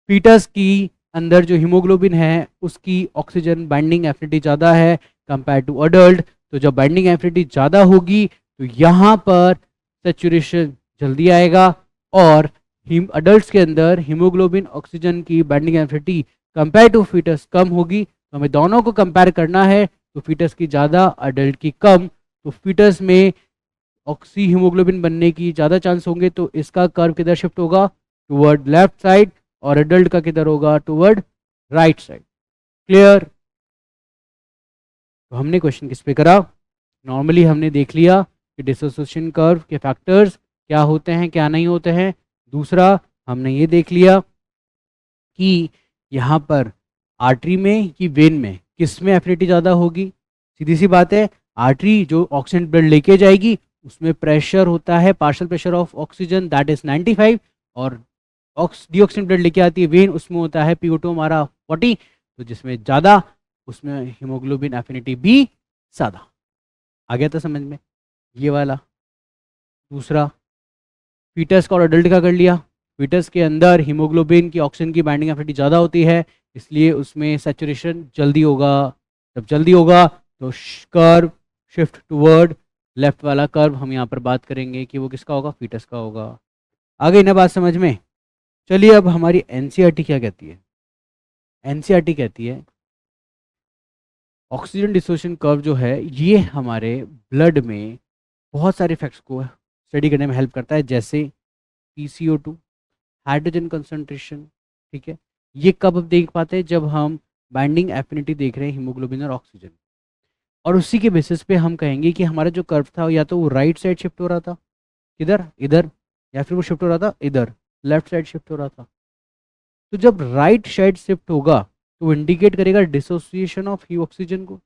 फीटस की अंदर जो हीमोग्लोबिन है उसकी ऑक्सीजन बाइंडिंग एफिनिटी ज़्यादा है कंपेयर टू अडल्ट। तो जब बाइंडिंग एफिनिटी ज़्यादा होगी तो यहाँ पर सेचुरेशन जल्दी आएगा, और अडल्ट्स के अंदर हीमोग्लोबिन ऑक्सीजन की binding affinity compare to foetus कम होगी। तो हमें दोनों को कंपेयर करना है, तो फीटस की ज़्यादा अडल्ट की कम। तो फीटस में ऑक्सी हीमोग्लोबिन बनने की ज़्यादा चांस होंगे, तो इसका कर्व किधर शिफ्ट होगा, टुवर्ड लेफ्ट साइड, और एडल्ट का किधर होगा, टुवर्ड राइट साइड। क्लियर? तो हमने क्वेश्चन किस पे करा, नॉर्मली हमने देख लिया कि डिसोसिएशन कर्व के फैक्टर्स क्या होते हैं क्या नहीं होते हैं। दूसरा हमने ये देख लिया कि यहाँ पर आर्टरी में कि वेन में किस में एफिनिटी ज़्यादा होगी। सीधी सी बात है, आर्टरी जो ऑक्सीजन ब्लड लेके जाएगी उसमें प्रेशर होता है, partial pressure of oxygen that is 95, और डीऑक्सीजन ब्लड लेके आती है वेन, उसमें होता है PO2 हमारा 40। तो जिसमें ज़्यादा उसमें हीमोग्लोबिन एफिनिटी भी ज़्यादा। आ गया था समझ में ये वाला। दूसरा, फीटस का और अडल्ट का कर लिया। फीटस के अंदर हीमोग्लोबिन की ऑक्सीजन की बाइंडिंग एफिनिटी ज़्यादा होती है, इसलिए उसमें सैचुरेशन जल्दी होगा। जब जल्दी होगा तो कर्व शिफ्ट टूवर्ड लेफ्ट वाला कर्व हम यहाँ पर बात करेंगे कि वो किसका होगा, फीटस का होगा। आ गई ना बात समझ में? चलिए अब हमारी एनसीईआरटी क्या कहती है। एनसीईआरटी कहती है ऑक्सीजन डिसोसिएशन कर्व जो है ये हमारे ब्लड में बहुत सारे इफेक्ट्स को स्टडी करने में हेल्प करता है, जैसे PCO2, हाइड्रोजन कंसंट्रेशन। ठीक है, ये कब हम देख पाते हैं, जब हम बाइंडिंग एफिनिटी देख रहे हैं हीमोग्लोबिन और ऑक्सीजन, और उसी के बेसिस पे हम कहेंगे कि हमारा जो कर्व था या तो वो राइट साइड शिफ्ट हो रहा था, किधर, इधर, या फिर वो शिफ्ट हो रहा था इधर, लेफ्ट साइड शिफ्ट हो रहा था। तो जब राइट साइड शिफ्ट होगा तो वो इंडिकेट करेगा डिसोसिएशन ऑफ ऑक्सीजन को।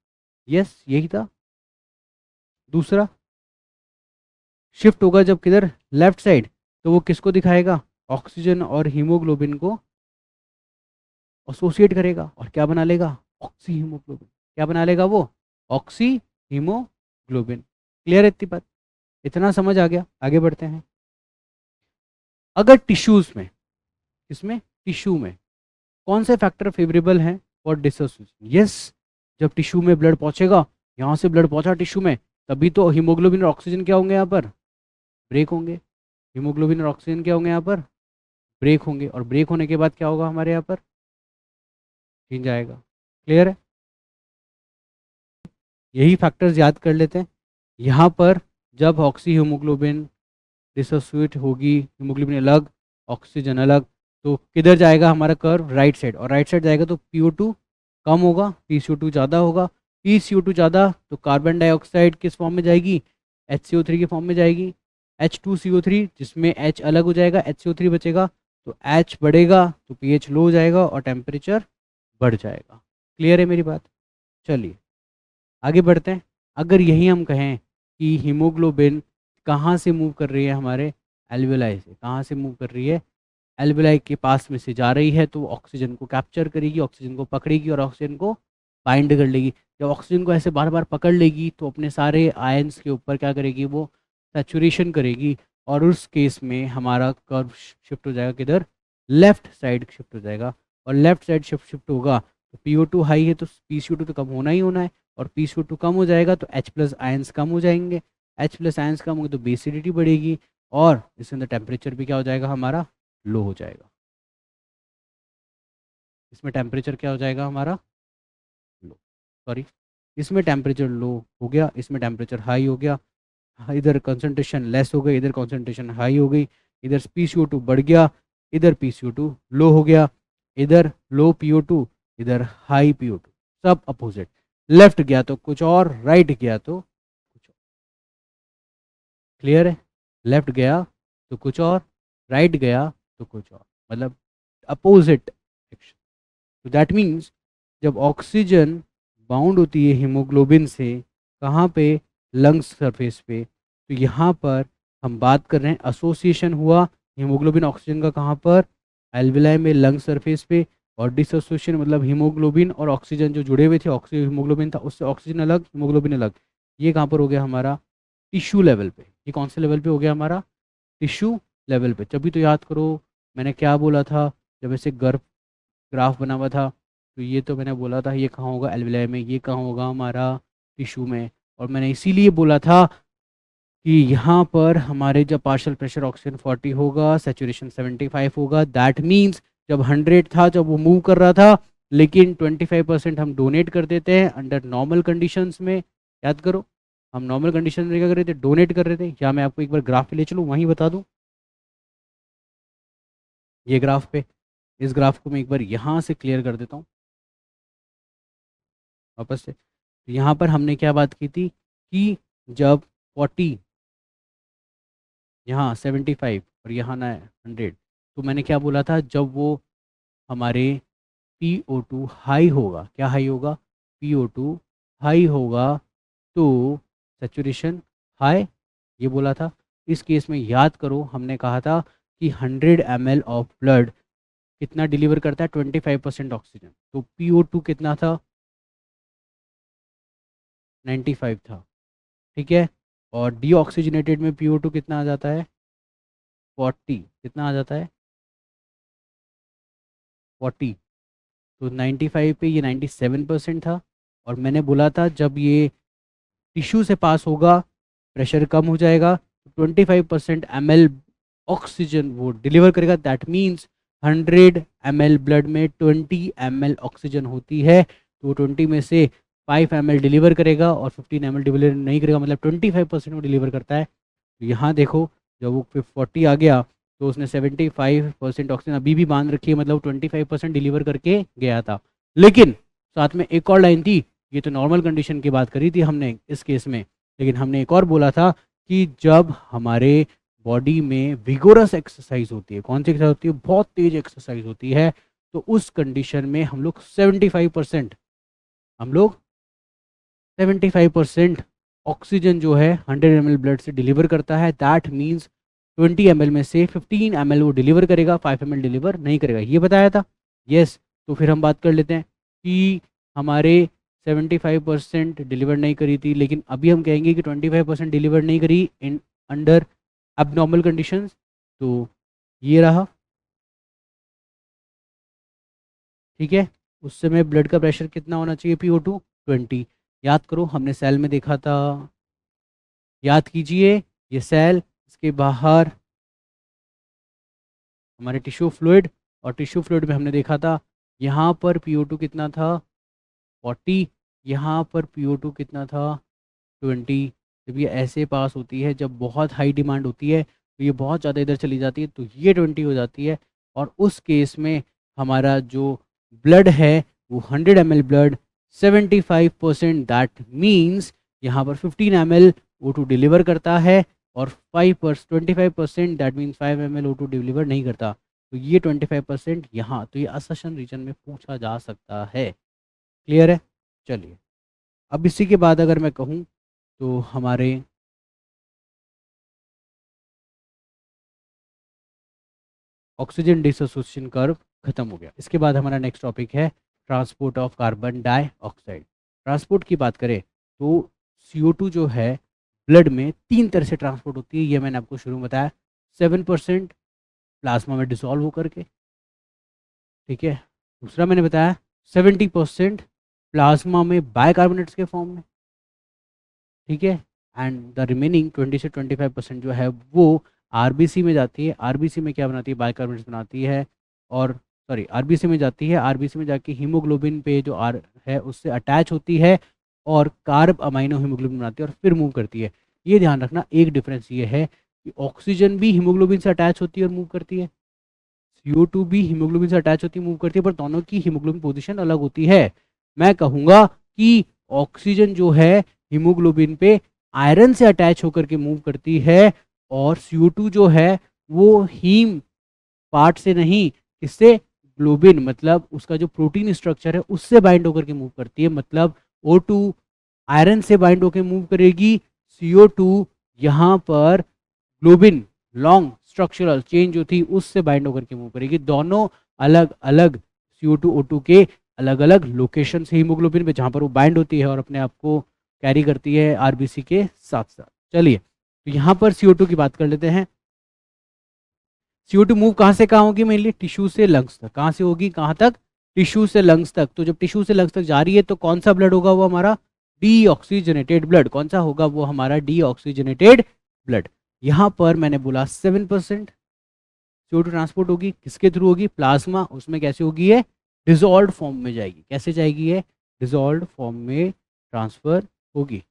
यस, यही था। दूसरा, शिफ्ट होगा जब किधर, लेफ्ट साइड, तो वो किसको दिखाएगा, ऑक्सीजन और हीमोग्लोबिन को एसोसिएट करेगा और क्या बना लेगा, ऑक्सी हीमोग्लोबिन। क्या बना लेगा वो, ऑक्सी हीमोग्लोबिन। क्लियर है इतनी बात? इतना समझ आ गया? आगे बढ़ते हैं। अगर टिश्यूज में, किसमें, टिश्यू में कौन से फैक्टर फेवरेबल हैं फॉर डिसोसिएशन? यस, जब टिश्यू में ब्लड पहुंचेगा, यहाँ से ब्लड पहुंचा टिश्यू में, तभी तो हीमोग्लोबिन और ऑक्सीजन क्या होंगे, यहाँ पर ब्रेक होंगे। हीमोग्लोबिन और ऑक्सीजन क्या होंगे, यहाँ पर ब्रेक होंगे, और ब्रेक होने के बाद क्या होगा हमारे यहाँ पर, चेंज आएगा। क्लियर है? यही फैक्टर्स याद कर लेते हैं। यहाँ पर जब ऑक्सी हीमोग्लोबिन डिसोसिएट होगी, हीमोग्लोबिन अलग ऑक्सीजन अलग, तो किधर जाएगा हमारा कर्व, राइट साइड, और राइट साइड जाएगा तो PO2 कम होगा, PCO2 ज़्यादा होगा। PCO2 ज़्यादा तो कार्बन डाइऑक्साइड किस फॉर्म में जाएगी, HCO3 के फॉर्म में जाएगी। H2CO3 जिसमें H अलग हो जाएगा, HCO3 बचेगा, तो H बढ़ेगा तो pH लो हो जाएगा और टेम्परेचर बढ़ जाएगा। क्लियर है मेरी बात? चलिए आगे बढ़ते हैं। अगर यही हम कहें कि हीमोग्लोबिन कहाँ से मूव कर रही है, हमारे एल्वेलाई से, कहाँ से मूव कर रही है, एल्वेलाई के पास में से जा रही है, तो ऑक्सीजन को कैप्चर करेगी, ऑक्सीजन को पकड़ेगी और ऑक्सीजन को बाइंड कर लेगी। जब ऑक्सीजन को ऐसे बार बार पकड़ लेगी तो अपने सारे आयंस के ऊपर क्या करेगी, वो सैचुरेशन करेगी, और उस केस में हमारा कर्व शिफ्ट हो जाएगा किधर, लेफ्ट साइड शिफ्ट हो जाएगा। और लेफ्ट साइड शिफ्ट होगा तो PO2 हाई है तो PCO2 तो कम होना ही होना है, और PCO2 कम हो जाएगा तो H प्लस आयंस कम हो जाएंगे, H प्लस आयंस कम होंगे तो बेसिडिटी बढ़ेगी, और इसके अंदर टेम्परेचर भी क्या हो जाएगा हमारा, लो हो जाएगा। इसमें टेम्परेचर क्या हो जाएगा हमारा, लो, सॉरी, इसमें टेम्परेचर लो हो गया, इसमें टेम्परेचर हाई हो गया, इधर कंसंट्रेशन लेस हो गई, इधर कंसंट्रेशन हाई हो गई, इधर PCO2 बढ़ गया, इधर PCO2 लो हो गया, इधर लो PO2, इधर हाई PO2, सब अपोजिट, लेफ्ट गया तो कुछ और, राइट गया तो कुछ और। क्लियर है, लेफ्ट गया तो कुछ और, राइट गया तो कुछ और, मतलब अपोजिट एक्शन। तो दैट मीन्स जब ऑक्सीजन बाउंड होती है हीमोग्लोबिन से, कहाँ पे, लंग्स सरफेस पे, तो यहाँ पर हम बात कर रहे हैं एसोसिएशन हुआ हीमोग्लोबिन ऑक्सीजन का, कहाँ पर, एल्विलाई में, लंग सरफेस पे, और डिसोसिएशन मतलब हीमोग्लोबिन और ऑक्सीजन जो जुड़े हुए थे, ऑक्सीजन हीमोग्लोबिन था उससे ऑक्सीजन अलग, हीमोग्लोबिन अलग, ये कहाँ पर हो गया हमारा, टिश्यू लेवल पे। ये कौन से लेवल पे हो गया हमारा, टिश्यू लेवल पे। तभी तो याद करो मैंने क्या बोला था, जब ऐसे गर्भ ग्राफ बना हुआ था, तो ये तो मैंने बोला था ये कहाँ होगा, एल्विलाई में, ये कहाँ होगा हमारा, टिश्यू में। और मैंने इसीलिए बोला था कि यहाँ पर हमारे जब पार्शियल प्रेशर ऑक्सीजन 40 होगा, सैचुरेशन 75 होगा, दैट मीन्स जब 100 था, जब वो मूव कर रहा था, लेकिन 25% हम डोनेट कर देते हैं अंडर नॉर्मल कंडीशंस में। याद करो हम नॉर्मल कंडीशन में क्या कर रहे थे, डोनेट कर रहे थे। या मैं आपको एक बार ग्राफ पे ले चलूँ, वहीं बता दूँ, ये ग्राफ पे, इस ग्राफ को मैं एक बार यहाँ से क्लियर कर देता हूँ वापस से। तो यहाँ पर हमने क्या बात की थी कि जब 40, यहाँ 75 और यहाँ ना 100, तो मैंने क्या बोला था, जब वो हमारे PO2 हाई होगा, क्या हाई होगा, PO2 हाई होगा, तो सैचुरेशन हाई, ये बोला था। इस केस में याद करो हमने कहा था कि 100 ml ऑफ ब्लड कितना डिलीवर करता है, 25% ऑक्सीजन, तो PO2 कितना था, 95 था, ठीक है। और डीऑक्सीजनेटेड में PO2 कितना आ जाता है, 40, कितना आ जाता है, 40, तो 95 पे ये 97% था। और मैंने बोला था जब ये टिश्यू से पास होगा प्रेशर कम हो जाएगा, तो 25% ml ऑक्सीजन वो डिलीवर करेगा, दैट मीन्स 100 ml ब्लड में 20 ml ऑक्सीजन होती है, तो वो 20 में से 5 ml डिलीवर करेगा और 15 ml डिलीवर नहीं करेगा, मतलब 25% वो डिलीवर करता है। तो यहाँ देखो जब वो 40 आ गया तो उसने 75% ऑक्सीजन अभी भी बांध रखी है, मतलब 25% डिलीवर करके गया था। लेकिन साथ में एक और लाइन थी, ये तो नॉर्मल कंडीशन की बात करी थी हमने इस केस में, लेकिन हमने एक और बोला था कि जब हमारे बॉडी में विगोरस एक्सरसाइज होती है, कौन सी एक्सरसाइज होती है, बहुत तेज एक्सरसाइज होती है, तो उस कंडीशन में हम लोग 75%, हम लोग 75% ऑक्सीजन जो है 100 ml ब्लड से डिलीवर करता है, दैट मीन्स 20 ml में से 15 ml वो डिलीवर करेगा, 5 ml डिलीवर नहीं करेगा, ये बताया था। यस, तो फिर हम बात कर लेते हैं कि हमारे 75% डिलीवर नहीं करी थी, लेकिन अभी हम कहेंगे कि 25% डिलीवर नहीं करी इन अंडर abnormal कंडीशंस, तो ये रहा, ठीक है। उस समय ब्लड का प्रेशर कितना होना चाहिए, PO2 20। याद करो हमने सेल में देखा था, याद कीजिए, ये सेल, इसके बाहर हमारे टिश्यू फ्लूइड, और टिश्यू फ्लूइड में हमने देखा था यहाँ पर PO2 कितना था, 40, यहाँ पर PO2 कितना था, 20। जब ये ऐसे पास होती है, जब बहुत हाई डिमांड होती है तो ये बहुत ज़्यादा इधर चली जाती है, तो ये 20 हो जाती है। और उस केस में हमारा जो ब्लड है वो 100 ml ब्लड 75%, दैट मीन्स यहाँ पर 15 ml O2 डिलीवर करता है, और 25% that means 5 ml O2 deliver नहीं करता। तो ये 25% यहाँ, तो ये असर्शन रीजन में पूछा जा सकता है। क्लियर है, चलिए अब इसी के बाद अगर मैं कहूँ तो हमारे ऑक्सीजन डिसोसिएशन कर्व खत्म हो गया। इसके बाद हमारा नेक्स्ट टॉपिक है transport of carbon dioxide. Transport की बात करें तो CO2 जो है ब्लड में 3 तरह से ट्रांसपोर्ट होती है, ये मैंने आपको शुरू में बताया। 7% प्लाज्मा में डिसॉल्व होकर के, ठीक है। दूसरा मैंने बताया 70% प्लाज्मा में बाइकार्बोनेट्स के फॉर्म में, ठीक है, एंड द रिमेनिंग 20 से 25% जो है वो आरबीसी में जाती है। आरबीसी में क्या बनाती है, बाइकार्बोनेट्स बनाती है, और सॉरी आरबीसी में जाती है, आरबीसी में जाके हीमोग्लोबिन पे जो आर है उससे अटैच होती है और कार्ब अमाइनो हीमोग्लोबिन बनाती है और फिर मूव करती है। ये ध्यान रखना, एक डिफरेंस ये है कि ऑक्सीजन भी हीमोग्लोबिन से अटैच होती है और मूव करती है, CO2 भी हीमोग्लोबिन से अटैच होती है, मूव करती है, पर दोनों की हीमोग्लोबिन पोजीशन अलग होती है। मैं कहूँगा कि ऑक्सीजन जो है हीमोग्लोबिन पे आयरन से अटैच होकर के मूव करती है, और CO2 जो है वो हीम पार्ट से नहीं, किससे, ग्लोबिन मतलब उसका जो प्रोटीन स्ट्रक्चर है उससे बाइंड होकर के मूव करती है। मतलब O2 आयरन से बाइंड होकर मूव करेगी, CO2 यहाँ पर ग्लोबिन लॉन्ग स्ट्रक्चरल चेंज जो थी उससे बाइंड होकर के मूव करेगी। दोनों अलग अलग CO2 O2 के अलग अलग लोकेशन से हीमोग्लोबिन पे जहाँ पर वो बाइंड होती है और अपने आप को कैरी करती है आरबीसी के साथ साथ। चलिए तो यहाँ पर CO2 की बात कर लेते हैं। CO2 मूव कहाँ से कहाँ होगी, मेनली टिश्यू से लंग्स तक। कहाँ से होगी, कहाँ तक, टिश्यू से लंग्स तक। तो जब टिश्यू से लंग्स तक जा रही है तो कौन सा ब्लड होगा, वो हमारा डीऑक्सीजनेटेड ब्लड। कौन सा होगा, वो हमारा डीऑक्सीजनेटेड ब्लड। यहाँ पर मैंने बोला 7% CO2 ट्रांसपोर्ट होगी, किसके थ्रू होगी, प्लाज्मा। उसमें कैसे होगी, ये डिजॉल्व फॉर्म में जाएगी। कैसे जाएगी, ये डिजॉल्व फॉर्म में ट्रांसफर होगी।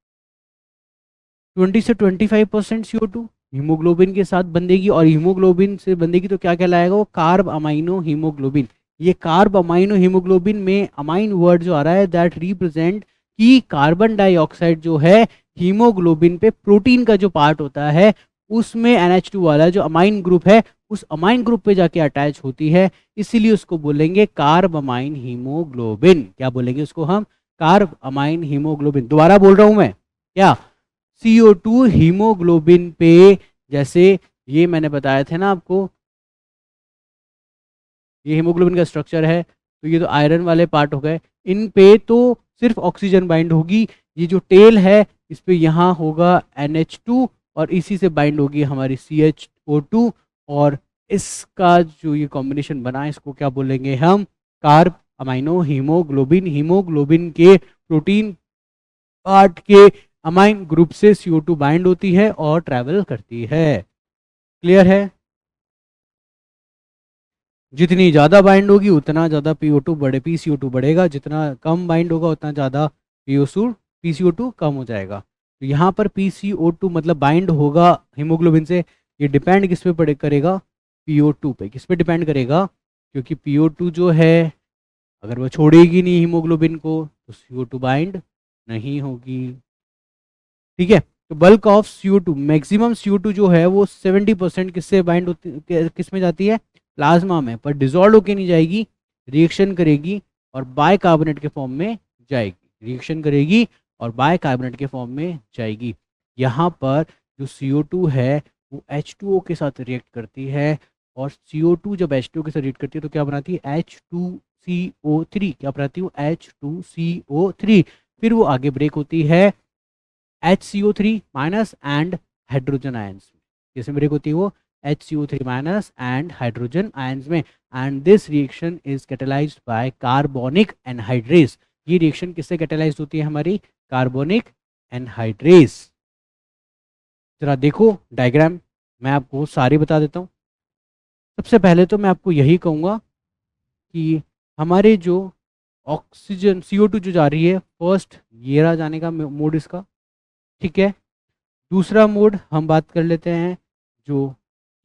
20 से 25% CO2 हीमोग्लोबिन के साथ बंधेगी, और हीमोग्लोबिन से बंधेगी तो क्या कहलाएगा, वो कार्ब अमाइनो हीमोग्लोबिन। ये कार्ब अमाइनो हीमोग्लोबिन में अमाइन वर्ड जो आ रहा है दैट रिप्रेजेंट कि कार्बन डाइऑक्साइड जो है हीमोग्लोबिन पे प्रोटीन का जो पार्ट होता है उसमें NH2 वाला जो अमाइन ग्रुप है उस अमाइन ग्रुप पे जाके अटैच होती है, इसीलिए उसको बोलेंगे कार्ब अमाइन हीमोग्लोबिन। क्या बोलेंगे उसको हम, कार्ब अमाइन हीमोग्लोबिन। दोबारा बोल रहा हूं मैं, क्या, CO2 हीमोग्लोबिन पे, जैसे ये मैंने बताया था ना आपको, ये हीमोग्लोबिन का स्ट्रक्चर है, तो ये तो आयरन वाले पार्ट हो गए, इन पे तो सिर्फ ऑक्सीजन बाइंड होगी। ये जो टेल है इस पे यहाँ होगा NH2 और इसी से बाइंड होगी हमारी CHO2, और इसका जो ये कॉम्बिनेशन बना है इसको क्या बोलेंगे हम, कार्ब अमाइनो हीमोग्लोबिन। हीमोग्लोबिन के प्रोटीन पार्ट के अमाइन ग्रुप से CO2 बाइंड होती है और ट्रैवल करती है। क्लियर है, जितनी ज़्यादा बाइंड होगी उतना ज़्यादा PO2 बढ़े, PCO2 बढ़ेगा, जितना कम बाइंड होगा उतना ज़्यादा PCO2 कम हो जाएगा। तो यहाँ पर PCO2 मतलब बाइंड होगा हीमोग्लोबिन से, ये डिपेंड किस पे करेगा, PO2 पे। किस पे डिपेंड करेगा, क्योंकि PO2 जो है अगर वो छोड़ेगी नहीं हीमोग्लोबिन को तो CO2 बाइंड नहीं होगी। ठीक है, तो bulk of CO2, maximum CO2 जो है वो 70% किससे बाइंड होती, किस में जाती है, प्लाज्मा में, पर डिजॉल्व होके नहीं जाएगी, रिएक्शन करेगी और बाइकार्बोनेट के फॉर्म में जाएगी। रिएक्शन करेगी और बाइकार्बोनेट के फॉर्म में जाएगी। यहाँ पर जो CO2 है वो H2O के साथ रिएक्ट करती है, और CO2 जब H2O के साथ रिएक्ट करती है तो क्या बनाती है, H2CO3। क्या बनाती है, H2CO3। फिर वो आगे ब्रेक होती है HCO3 minus and hydrogen ions में। किसमें ब्रेक होती है वो, HCO3 minus and hydrogen ions में। And this reaction is catalysed by carbonic anhydrase. ये रिएक्शन किससे कैटेलाइज्ड होती है, हमारी कार्बोनिक एनहाइड्रेस। जरा देखो डायग्राम, मैं आपको सारी बता देता हूँ। सबसे पहले तो मैं आपको यही कहूँगा कि हमारे जो ऑक्सीजन CO2 जो जा रही है, फर्स्ट ये रहा जाने का मोड इसका, ठीक है। दूसरा मोड हम बात कर लेते हैं, जो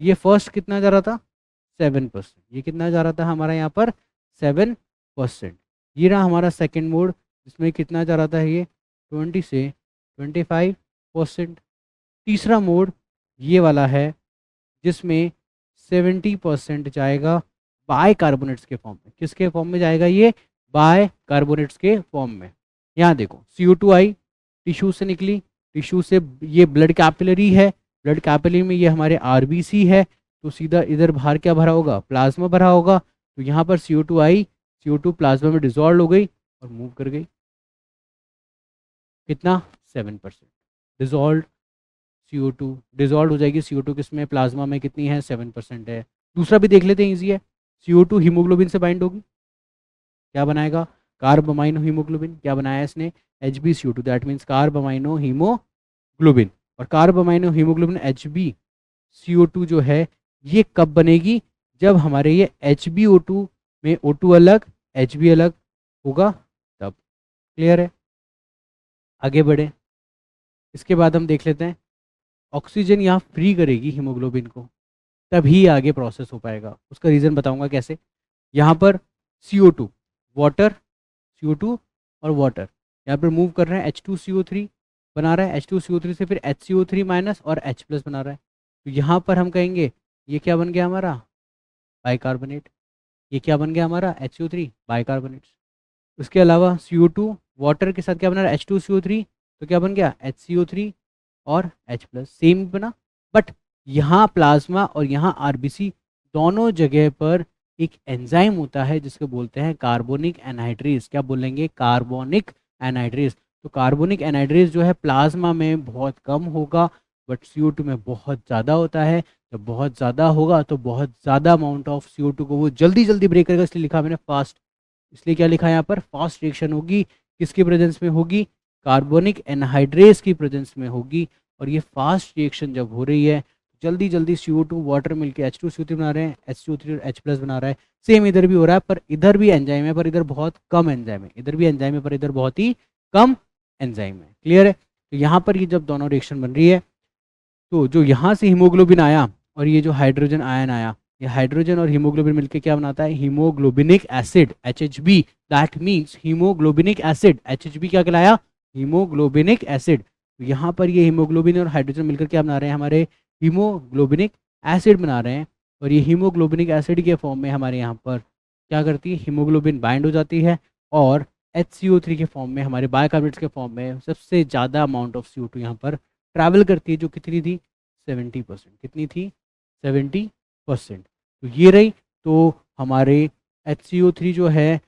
ये फर्स्ट कितना जा रहा था, 7%। ये कितना जा रहा था हमारा यहाँ पर, 7%। ये रहा हमारा सेकंड मोड, जिसमें कितना जा रहा था, ये 20 से 25%। तीसरा मोड ये वाला है जिसमें 70% जाएगा बाइकार्बोनेट्स के फॉर्म में। किसके फॉर्म में जाएगा, ये बाइकार्बोनेट्स के फॉर्म में। यहाँ देखो CO2 आई, टिश्यू से निकली, टिश्यू से ये ब्लड कैपिलरी है, ब्लड कैपिलरी में ये हमारे RBC है, तो सीधा इधर बाहर क्या भरा होगा, प्लाज्मा भरा होगा। तो यहाँ पर CO2 आई, CO2 प्लाज्मा में डिजॉल्व हो गई और मूव कर गई। कितना, 7%। डिजॉल्व CO2 डिजॉल्व हो जाएगी, CO2 किसमें, प्लाज्मा में, कितनी है, 7% है। दूसरा भी देख लेते हैं, ईजी है। CO2 हीमोग्लोबिन से बाइंड होगी, क्या बनाएगा, कार्ब अमाइनो हीमोग्लोबिन क्या बनाया इसने, HbCO2, that means carb amino haemoglobin. और कार्ब अमाइनो हीमोग्लोबिन HbCO2 जो है ये कब बनेगी, जब हमारे ये HbO2 में O2 अलग Hb अलग होगा तब। क्लियर है, आगे बढ़े। इसके बाद हम देख लेते हैं ऑक्सीजन यहाँ फ्री करेगी हीमोग्लोबिन को, तभी आगे प्रोसेस हो पाएगा। उसका रीज़न बताऊंगा कैसे। यहाँ पर CO2 वाटर, CO2 और वाटर यहाँ पर मूव कर रहे हैं, H2CO3 बना रहा है, H2CO3 से फिर HCO3 माइनस और H प्लस बना रहा है। तो यहाँ पर हम कहेंगे ये क्या बन गया हमारा, बाइकार्बोनेट। ये क्या बन गया हमारा, HCO3 बाइकार्बोनेट। उसके अलावा CO2 वाटर के साथ क्या बना रहा है, H2CO3, तो क्या बन गया HCO3 और H प्लस, सेम बना। बट यहाँ प्लाज्मा और यहाँ RBC दोनों जगह पर एक एंजाइम होता है जिसको बोलते हैं कार्बोनिक एनहाइड्रेज। क्या बोलेंगे, कार्बोनिक एनहाइड्रेज। तो कार्बोनिक एनहाइड्रेज जो है प्लाज्मा में बहुत कम होगा बट CO2 में बहुत ज़्यादा होता है। जब बहुत ज़्यादा होगा तो बहुत ज़्यादा अमाउंट ऑफ CO2 को वो जल्दी जल्दी ब्रेक करेगा, इसलिए लिखा मैंने फास्ट। इसलिए क्या लिखा है यहाँ पर, फास्ट रिएक्शन होगी। किसकी प्रेजेंस में होगी, कार्बोनिक एनहाइड्रेज की प्रेजेंस में होगी। और ये फास्ट रिएक्शन जब हो रही है जल्दी जल्दी CO2 वाटर मिलके H2CO3 बना रहे हैं, HCO3 और H प्लस बना रहा है। सेम इधर भी हो रहा है, पर इधर भी एंजाइम है पर इधर बहुत कम एंजाइम है, इधर भी एंजाइम है पर इधर बहुत ही कम एंजाइम है। क्लियर है। तो यहाँ पर ये जब दोनों रिएक्शन बन रही है तो जो यहाँ से हीमोग्लोबिन आया और ये जो हाइड्रोजन आयन आया, ये हाइड्रोजन और हीमोग्लोबिन मिलके क्या बनाता है, haemoglobinic acid HHB। That means haemoglobinic acid, HHB क्या कहलाया, हीमोग्लोबिनिक एसिड। तो यहाँ पर ये हीमोग्लोबिन और हाइड्रोजन मिलकर क्या बना रहे हैं, हमारे हीमोग्लोबिनिक एसिड बना रहे हैं। और ये हीमोग्लोबिनिक एसिड के फॉर्म में हमारे यहाँ पर क्या करती है, हीमोग्लोबिन बाइंड हो जाती है और HCO3 के फॉर्म में, हमारे बाइकार्बोनेट्स के फॉर्म में सबसे ज़्यादा अमाउंट ऑफ CO2 यहाँ पर ट्रैवल करती है, जो कितनी थी 70%। कितनी थी 70%। तो ये रही। तो हमारे HCO3 जो है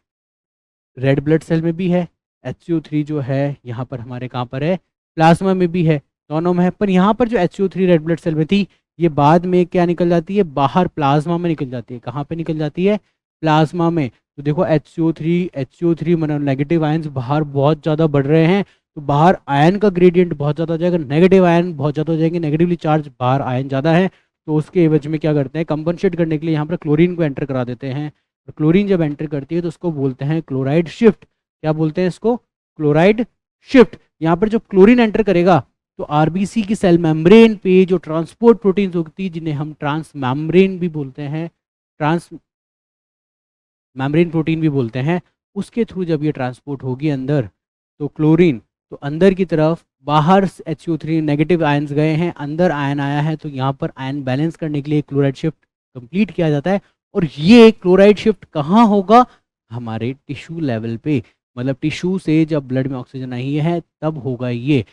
रेड ब्लड सेल में भी है, HCO3 जो है यहाँ पर हमारे कहाँ पर है, प्लाज्मा में भी है, दोनों में है। पर यहाँ पर जो HCO3 रेड ब्लड सेल में थी ये बाद में क्या निकल जाती है, बाहर प्लाज्मा में निकल जाती है। कहाँ पे निकल जाती है, प्लाज्मा में। तो देखो HCO3 मतलब नेगेटिव आयन्स बाहर बहुत ज़्यादा बढ़ रहे हैं, तो बाहर आयन का ग्रेडियंट बहुत ज़्यादा हो जाएगा, नेगेटिव आयन बहुत ज़्यादा हो जाएंगे, नेगेटिवली चार्ज बाहर आयन ज़्यादा है। तो उसके एवज में क्या करते हैं, कंपनसेट करने के लिए यहाँ पर क्लोरीन को एंटर करा देते हैं। तो क्लोरीन जब एंटर करती है तो उसको बोलते हैं क्लोराइड शिफ्ट। क्या बोलते हैं इसको, क्लोराइड शिफ्ट। यहाँ पर जब क्लोरीन एंटर करेगा तो आरबीसी की सेल मेम्ब्रेन पे जो ट्रांसपोर्ट प्रोटीन्स होती है, जिन्हें हम ट्रांस मेम्ब्रेन भी बोलते हैं, ट्रांस मेम्ब्रेन प्रोटीन भी बोलते हैं, उसके थ्रू जब ये ट्रांसपोर्ट होगी अंदर, तो क्लोरीन तो अंदर की तरफ, बाहर HCO3 नेगेटिव आयन्स गए हैं, अंदर आयन आया है, तो यहाँ पर आयन बैलेंस करने के लिए क्लोराइड शिफ्ट कंप्लीट किया जाता है। और ये क्लोराइड शिफ्ट कहाँ होगा, हमारे टिश्यू लेवल पे, मतलब टिश्यू से जब ब्लड में ऑक्सीजन आई है तब होगा ये।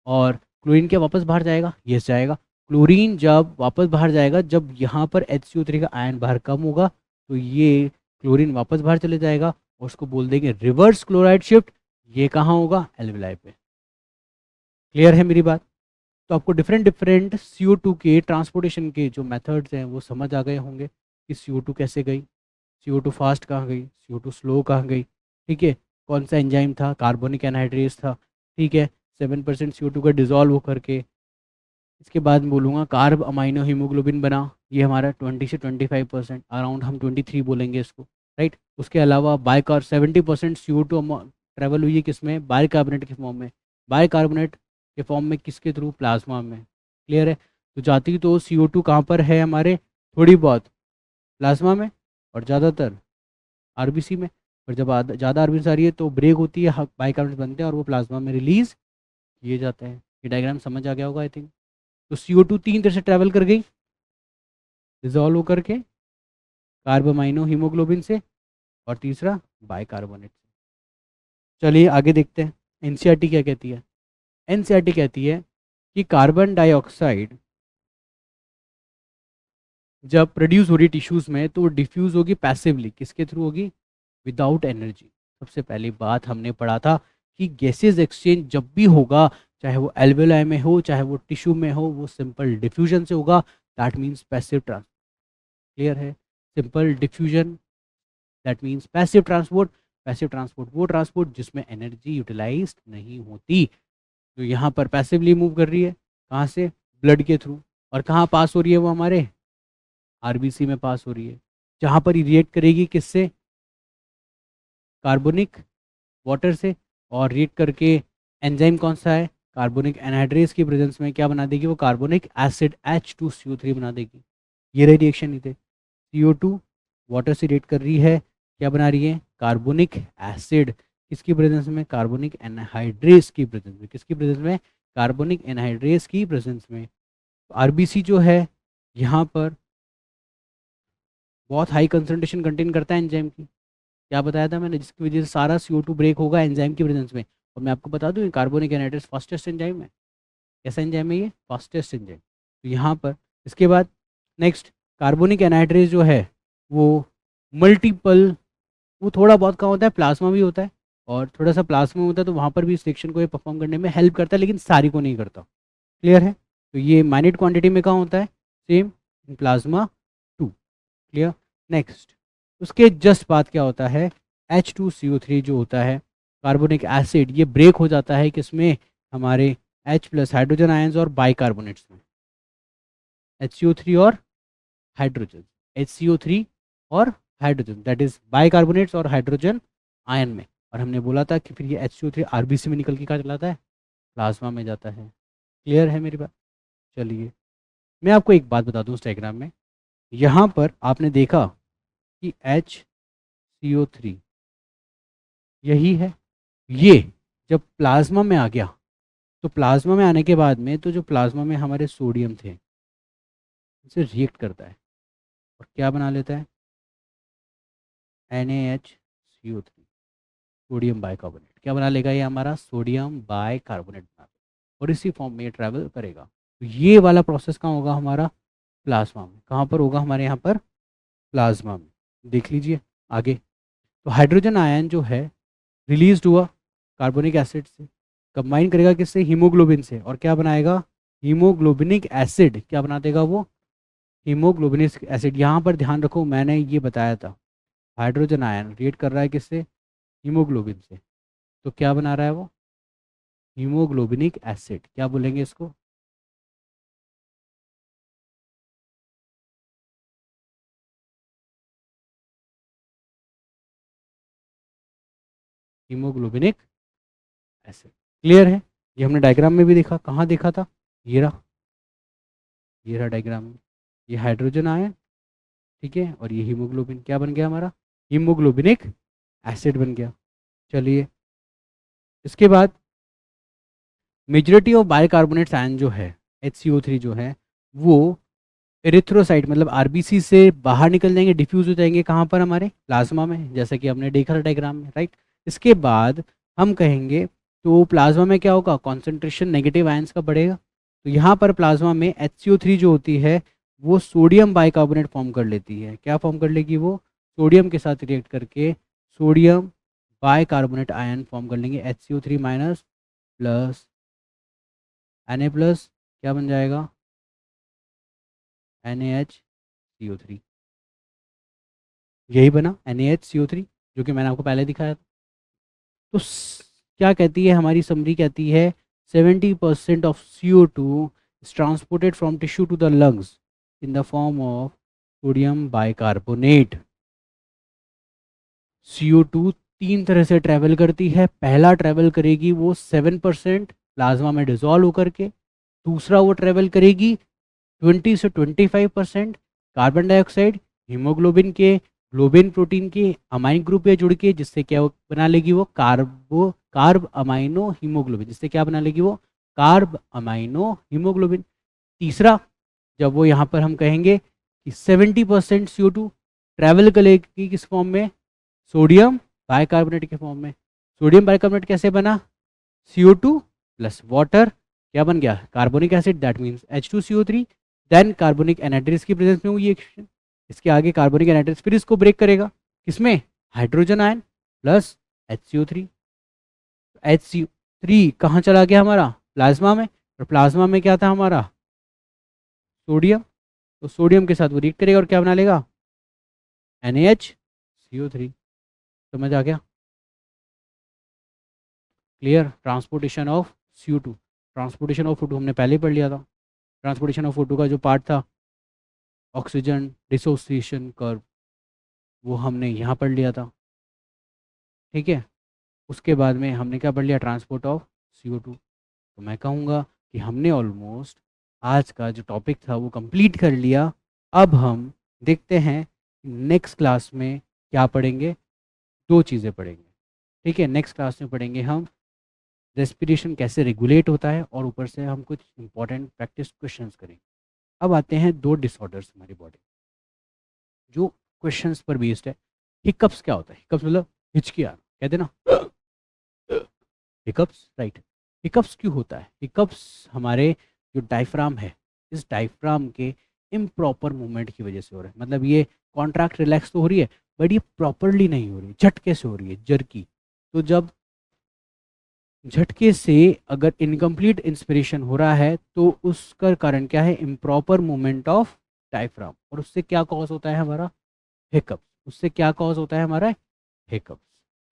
और क्लोरीन क्या वापस बाहर जाएगा, यस जाएगा। क्लोरीन जब वापस बाहर जाएगा, जब यहाँ पर HCO3 का आयन बाहर कम होगा तो ये क्लोरीन वापस बाहर चले जाएगा और उसको बोल देंगे रिवर्स क्लोराइड शिफ्ट। ये कहाँ होगा, एल्विलाई पे। क्लियर है मेरी बात। तो आपको डिफरेंट डिफरेंट CO2 के ट्रांसपोर्टेशन के जो मेथड्स हैं वो समझ आ गए होंगे कि CO2 कैसे गई, CO2 फास्ट कहाँ गई, CO2 स्लो कहाँ गई, ठीक है, कौन सा एंजाइम था, कार्बोनिक एनहाइड्रेज था, ठीक है, 7% CO2 का डिजॉल्व होकर के। इसके बाद बोलूँगा कार्ब अमाइनो हीमोग्लोबिन बना, ये हमारा 20 से 25%, अराउंड हम 23 बोलेंगे इसको, राइट। उसके अलावा बाइकार 70% CO2 ट्रैवल हुई है किसमें, बाइकार्बोनेट के फॉर्म में। बाइकार्बोनेट के फॉर्म में किसके थ्रू, प्लाज्मा में। क्लियर है। तो जाती तो CO2 कहाँ पर है हमारे, थोड़ी बहुत प्लाज्मा में और ज़्यादातर आरबीसी में। और जब ज़्यादा आरबीसी आ रही है तो ब्रेक होती है, बाइकार्बोनेट बनते हैं और वो प्लाज्मा में रिलीज किए जाते हैं। ये डायग्राम समझ आ गया होगा आई थिंक। तो CO2 तीन तरह से ट्रैवल कर गई, डिजॉल्व होकर के कार्बोमाइनो हीमोग्लोबिन से, और तीसरा बाइकार्बोनेट से। चलिए आगे देखते हैं एनसीईआरटी क्या कहती है। एनसीईआरटी कहती है कि कार्बन डाइऑक्साइड जब प्रोड्यूस हो रही टिश्यूज में तो वो डिफ्यूज होगी पैसिवली, किसके थ्रू होगी, विदाउट एनर्जी। सबसे पहली बात हमने पढ़ा था कि गैसेज एक्सचेंज जब भी होगा, चाहे वो एल्वेलाई में हो चाहे वो टिश्यू में हो, वो सिंपल डिफ्यूजन से होगा। That means passive transport. Clear है, simple diffusion that means passive transport. Passive transport वो ट्रांसपोर्ट जिसमें एनर्जी यूटिलाइज नहीं होती, जो यहाँ पर पैसिवली मूव कर रही है, कहाँ से, ब्लड के थ्रू, और कहाँ पास हो रही है वो, हमारे आरबीसी में पास हो रही है, जहाँ पर रिएक्ट करेगी किससे, कार्बोनिक वाटर से, और रिएक्ट करके एंजाइम कौन सा है, कार्बोनिक एनहाइड्रेस की प्रेजेंस में क्या बना देगी वो, कार्बोनिक एसिड H2CO3 बना देगी। ये रही रिएक्शन, इधर CO2 वाटर से रिएक्ट कर रही है, क्या बना रही है, कार्बोनिक एसिड, किसकी प्रेजेंस में, कार्बोनिक एनहाइड्रेस की प्रेजेंस में, किसकी प्रेजेंस में, कार्बोनिक एनहाइड्रेस की प्रेजेंस में। आरबीसी जो है यहाँ पर बहुत हाई कंसंट्रेशन कंटेन करता है एंजाइम की, क्या बताया था मैंने, जिसकी वजह से सारा CO2 ब्रेक होगा एंजाइम की प्रेजेंस में। और मैं आपको बता दूं कार्बोनिक एनहाइड्रेस फास्टेस्ट एंजाइम है, कैसा एंजाइम है ये, फास्टेस्ट एंजाइम। तो यहाँ पर इसके बाद नेक्स्ट कार्बोनिक एनहाइड्रेस जो है वो मल्टीपल, वो थोड़ा बहुत कहाँ होता है, प्लाज्मा भी होता है, और थोड़ा सा प्लाज्मा होता है, तो वहाँ पर भी इस रिएक्शन को ये परफॉर्म करने में हेल्प करता है, लेकिन सारी को नहीं करता। क्लियर है, तो ये माइन्यूट क्वांटिटी में कहाँ होता है, same in plasma 2। Clear. Next उसके जस्ट बाद क्या होता है, H2CO3 जो होता है कार्बोनिक एसिड, ये ब्रेक हो जाता है किसमें, हमारे H प्लस हाइड्रोजन आयंस और बाइकार्बोनेट्स में, HCO3 और हाइड्रोजन, HCO3 और हाइड्रोजन, दैट इज बाइकार्बोनेट्स और हाइड्रोजन आयन में। और हमने बोला था कि फिर ये HCO3 आरबीसी में निकल के कहाँ चलाता है, प्लाज्मा में जाता है। क्लियर है मेरी बात। चलिए मैं आपको एक बात बता दूं, उस डायग्राम में यहाँ पर आपने देखा कि HCO3 यही है, ये जब प्लाज्मा में आ गया, तो प्लाज्मा में आने के बाद में तो जो प्लाज्मा में हमारे सोडियम थे इसे रिएक्ट करता है और क्या बना लेता है, NaHCO3, सोडियम बाइकार्बोनेट, क्या बना लेगा ये हमारा, सोडियम बाइकार्बोनेट बना लेगा, और इसी फॉर्म में ये ट्रैवल करेगा। तो ये वाला प्रोसेस कहाँ होगा, हमारा प्लाज्मा में, कहाँ पर होगा, हमारे यहाँ पर प्लाज्मा में। देख लीजिए आगे, तो हाइड्रोजन आयन जो है रिलीज हुआ कार्बोनिक एसिड से, कंबाइन करेगा किससे, हीमोग्लोबिन से, और क्या बनाएगा, हीमोग्लोबिनिक एसिड, क्या बना देगा वो, हीमोग्लोबिनिक एसिड। यहाँ पर ध्यान रखो मैंने ये बताया था, हाइड्रोजन आयन रिएक्ट कर रहा है किससे, हीमोग्लोबिन से, तो क्या बना रहा है वो, हीमोग्लोबिनिक एसिड, क्या बोलेंगे इसको, हीमोग्लोबिनिक एसिड। क्लियर है, ये हमने डायग्राम में भी देखा, कहाँ देखा था, ये रहा, ये रहा डायग्राम में, ये हाइड्रोजन आयन, ठीक है, और ये हीमोग्लोबिन क्या बन गया हमारा, हीमोग्लोबिनिक एसिड बन गया। चलिए इसके बाद मेजॉरिटी ऑफ बाइकार्बोनेट्स आयन जो है, HCO3 जो है वो एरिथ्रोसाइट मतलब आरबीसी से बाहर निकल जाएंगे, डिफ्यूज हो जाएंगे, कहाँ पर, हमारे प्लाज्मा में, जैसा कि हमने देखा था डायग्राम में, राइट। इसके बाद हम कहेंगे तो प्लाज्मा में क्या होगा, कॉन्सेंट्रेशन नेगेटिव आयंस का बढ़ेगा, तो यहाँ पर प्लाज्मा में HCO3 जो होती है वो सोडियम बाइकार्बोनेट फॉर्म कर लेती है, क्या फॉर्म कर लेगी वो, सोडियम के साथ रिएक्ट करके सोडियम बाइकार्बोनेट आयन फॉर्म कर लेंगे, HCO3 minus plus Na plus, क्या बन जाएगा, NaHCO3, यही बना NaHCO3 जो कि मैंने आपको पहले दिखाया था। तो क्या कहती है हमारी समरी, कहती है 70% of CO2 is transported from tissue to the lungs in the form of sodium bicarbonate। CO2 तीन तरह से ट्रैवल करती है, पहला ट्रैवल करेगी वो 7% प्लाज्मा में डिजोल्व होकर के, दूसरा वो ट्रैवल करेगी 20 से 25% कार्बन डाइऑक्साइड हीमोग्लोबिन के ग्लोबिन प्रोटीन के अमाइन ग्रुप पे जुड़ के, जिससे क्या बना लेगी वो, कार्ब अमाइनो हीमोग्लोबिन, जिससे क्या बना लेगी वो, कार्ब अमाइनो हीमोग्लोबिन। तीसरा जब वो यहाँ पर हम कहेंगे कि 70% CO2 ट्रैवल करेगी किस फॉर्म में, सोडियम बाइकार्बोनेट के फॉर्म में। सोडियम बाइकार्बोनेट कैसे बना, CO2 प्लस वाटर, क्या बन गया, carbonic acid, that means H2CO3, then carbonic anhydrase की प्रेजेंस में हुई ये एक्शन, इसके आगे कार्बोनिक एनहाइड्रेस फिर इसको ब्रेक करेगा किसमें, hydrogen ion plus HCO3। HCO3 कहाँ चला गया हमारा, प्लाज्मा में, और प्लाज्मा में क्या था हमारा, सोडियम, तो सोडियम के साथ वो रिएक्ट करेगा और क्या बना लेगा, NaHCO3। समझ आ गया। Clear. Transportation of CO2, transportation of O2 हमने पहले ही पढ़ लिया था। ट्रांसपोर्टेशन ऑफ O2 का जो पार्ट था ऑक्सीजन डिसोसिएशन कर्व, वो हमने यहाँ पढ़ लिया था, ठीक है। उसके बाद में हमने क्या पढ़ लिया, ट्रांसपोर्ट ऑफ CO2। तो मैं कहूँगा कि हमने ऑलमोस्ट आज का जो टॉपिक था वो कंप्लीट कर लिया। अब हम देखते हैं नेक्स्ट क्लास में क्या पढ़ेंगे, दो चीज़ें पढ़ेंगे, ठीक है। नेक्स्ट क्लास में पढ़ेंगे हम रेस्पिरेशन कैसे रेगुलेट होता है, और ऊपर से हम कुछ इंपॉर्टेंट प्रैक्टिस क्वेश्चंस करेंगे। अब आते हैं दो डिसऑर्डर्स हमारी बॉडी जो क्वेश्चंस पर बेस्ड है। हिकअप्स क्या होता है? हिकअप्स मतलब हिचकी आना, कहते हैं ना हिकअप्स, राइट। हिकअप्स क्यों होता है? हिकअप्स हमारे जो डायफ्राम है, इस डायफ्राम के इम्प्रॉपर मूवमेंट की वजह से हो रहा है। मतलब ये कॉन्ट्रैक्ट रिलैक्स तो हो रही है, बट ये प्रॉपरली नहीं हो रही, झटके से हो रही है, जर्की। तो जब झटके से अगर इनकम्प्लीट इंस्पिरेशन हो रहा है तो उसका कारण क्या है? Improper movement of diaphragm. और उससे क्या कॉज होता है? हमारा हिकअप्स। उससे क्या कॉज होता है? हमारा हिकअप्स।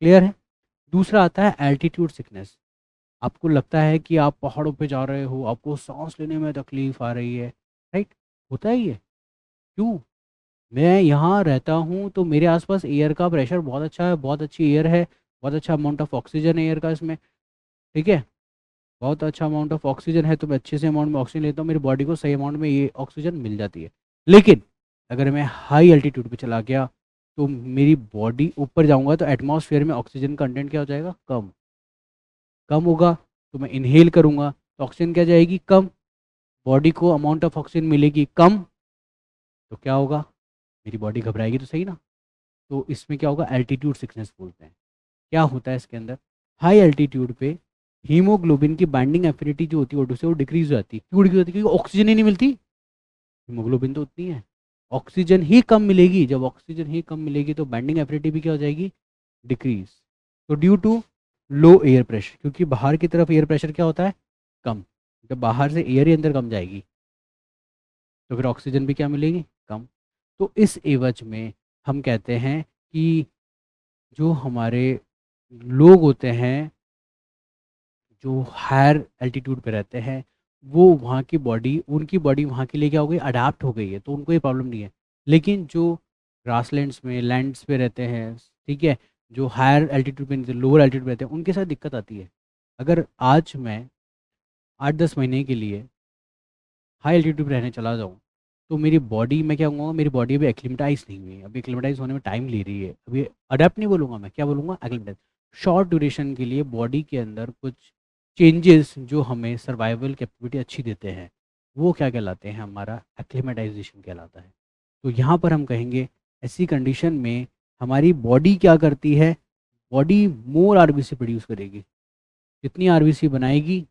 क्लियर है। दूसरा आता है एल्टीट्यूड सिकनेस। आपको लगता है कि आप पहाड़ों पे जा रहे हो, आपको सांस लेने में तकलीफ आ रही है, राइट। होता है ये क्यों? मैं यहाँ रहता हूँ तो मेरे आसपास एयर का प्रेशर बहुत अच्छा है, बहुत अच्छी एयर है, बहुत अच्छा अमाउंट ऑफ ऑक्सीजन है एयर का इसमें, ठीक है। बहुत अच्छा अमाउंट ऑफ ऑक्सीजन है तो मैं अच्छे से अमाउंट में ऑक्सीजन लेता हूँ, मेरी बॉडी को सही अमाउंट में ये ऑक्सीजन मिल जाती है। लेकिन अगर मैं हाई एल्टीट्यूड पे चला गया तो मेरी बॉडी ऊपर जाऊँगा तो एटमॉस्फेयर में ऑक्सीजन कंटेंट क्या हो जाएगा? कम। कम होगा तो मैं इनहेल करूँगा तो ऑक्सीजन क्या जाएगी? कम। बॉडी को अमाउंट ऑफ ऑक्सीजन मिलेगी कम, तो क्या होगा? मेरी बॉडी घबराएगी तो सही ना। तो इसमें क्या होगा? एल्टीट्यूड सिकनेस बोलते हैं। क्या होता है इसके अंदर? हाई एल्टीट्यूड पे हीमोग्लोबिन की बाइंडिंग एफिनिटी जो होती है O2 से वो डिक्रीज हो जाती है। क्यों डिक्रीज होती है? क्योंकि ऑक्सीजन ही नहीं मिलती। हीमोग्लोबिन तो उतनी है, ऑक्सीजन ही कम मिलेगी। जब ऑक्सीजन ही कम मिलेगी तो बाइंडिंग एफिनिटी भी क्या हो जाएगी? डिक्रीज। तो due to low air pressure, क्योंकि बाहर की तरफ एयर प्रेशर क्या होता है? कम। जब बाहर से एयर ही अंदर कम जाएगी तो फिर ऑक्सीजन भी क्या मिलेगी? कम। तो इस एवज में हम कहते हैं कि जो हमारे लोग होते हैं जो हायर एल्टीट्यूड पे रहते हैं, वो वहाँ की बॉडी, उनकी बॉडी वहाँ के लिए क्या हो गई? अडाप्ट हो गई है, तो उनको ये प्रॉब्लम नहीं है। लेकिन जो ग्रासलैंड्स में, लैंड्स पे रहते हैं, ठीक है, जो हायर एल्टीट्यूड पे नहीं थे, लोअर एल्टीट्यूड पे रहते हैं, उनके साथ दिक्कत आती है। अगर आज मैं 8-10 महीने के लिए हाई एल्टीट्यूड पे रहने चला जाऊँ तो मेरी बॉडी, मैं क्या कहूँगा, मेरी बॉडी अभी एक्लिमेटाइज नहीं हुई है, अभी एक्लिमेटाइज होने में टाइम ले रही है। अभी अडेप्ट नहीं बोलूँगा मैं, क्या बोलूँगा? एक्लिमेटाइज। शॉर्ट ड्यूरेशन के लिए बॉडी के अंदर कुछ चेंजेस जो हमें सर्वाइवल कैपेबिलिटी अच्छी देते हैं, वो क्या कहलाते हैं? हमारा एक्लिमेटाइजेशन कहलाता है। तो यहाँ पर हम कहेंगे ऐसी कंडीशन में हमारी बॉडी क्या करती है? बॉडी मोर आरबीसी प्रोड्यूस करेगी। जितनी आरबीसी बनाएगी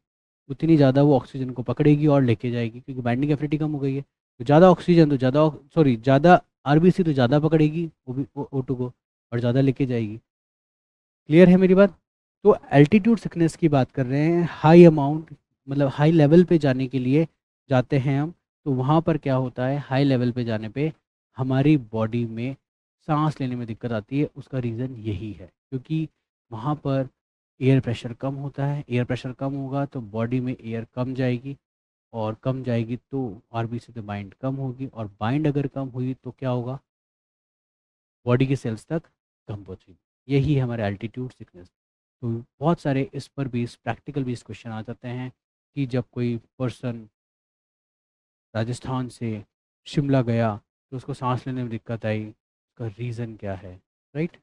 उतनी ज़्यादा वो ऑक्सीजन को पकड़ेगी और लेके जाएगी, क्योंकि बाइंडिंग एफिनिटी कम हो गई है। तो ज़्यादा ऑक्सीजन तो ज़्यादा, सॉरी, ज़्यादा आरबीसी तो ज़्यादा पकड़ेगी वो भी O2 को, और ज़्यादा लेके जाएगी। क्लियर है मेरी बात? तो एल्टीट्यूड सिकनेस की बात कर रहे हैं, हाई अमाउंट, मतलब हाई लेवल पे जाने के लिए जाते हैं हम। तो वहाँ पर क्या होता है? हाई लेवल पे जाने पे हमारी बॉडी में सांस लेने में दिक्कत आती है। उसका रीज़न यही है, क्योंकि वहाँ पर एयर प्रेशर कम होता है। एयर प्रेशर कम होगा तो बॉडी में एयर कम जाएगी, और कम जाएगी तो आरबीसी से बाइंड कम होगी, और बाइंड अगर कम हुई तो क्या होगा? बॉडी के सेल्स तक कम पहुँचेगी। यही है हमारे एल्टीट्यूड सिकनेस। तो बहुत सारे इस पर भी प्रैक्टिकल भी क्वेश्चन आ जाते हैं कि जब कोई पर्सन राजस्थान से शिमला गया तो उसको सांस लेने में दिक्कत आई, उसका रीज़न क्या है? राइट।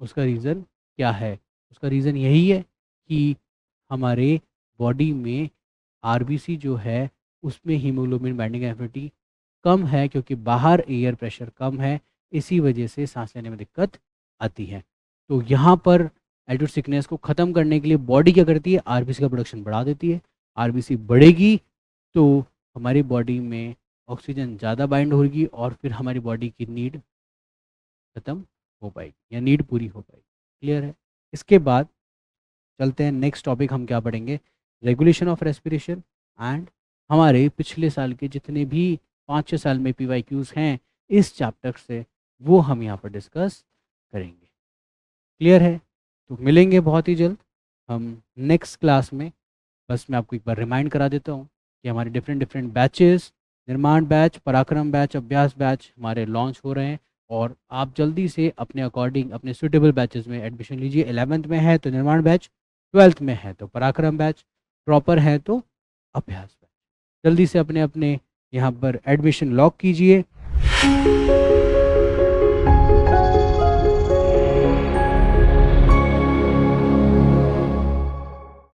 उसका रीज़न क्या है? उसका रीज़न यही है कि हमारे बॉडी में आरबीसी जो है उसमें हीमोग्लोबिन बाइंडिंग एफिनिटी कम है, क्योंकि बाहर एयर प्रेशर कम है, इसी वजह से सांस लेने में दिक्कत आती है। तो यहाँ पर एल्टीट्यूड सिकनेस को ख़त्म करने के लिए बॉडी क्या करती है? आरबीसी का प्रोडक्शन बढ़ा देती है। आरबीसी बढ़ेगी तो हमारी बॉडी में ऑक्सीजन ज़्यादा बाइंड होगी, और फिर हमारी बॉडी की नीड ख़त्म हो पाएगी, या नीड पूरी हो पाएगी। क्लियर है? इसके बाद चलते हैं नेक्स्ट टॉपिक, हम क्या पढ़ेंगे? Regulation of respiration. एंड हमारे पिछले साल के जितने भी 5-6 साल में PYQs हैं इस चैप्टर से, वो हम यहाँ पर डिस्कस करेंगे। क्लियर है? तो मिलेंगे बहुत ही जल्द हम नेक्स्ट क्लास में। बस मैं आपको एक बार रिमाइंड करा देता हूँ कि हमारे डिफरेंट डिफरेंट बैचेस, निर्माण बैच, पराक्रम बैच, अभ्यास बैच हमारे लॉन्च हो रहे हैं, और आप जल्दी से अपने अकॉर्डिंग अपने सूटेबल बैचेस में एडमिशन लीजिए। 11th में है तो निर्माण बैच, 12th में है तो पराक्रम बैच, प्रॉपर है तो अभ्यास बैच। जल्दी से अपने अपने यहाँ पर एडमिशन लॉक कीजिए।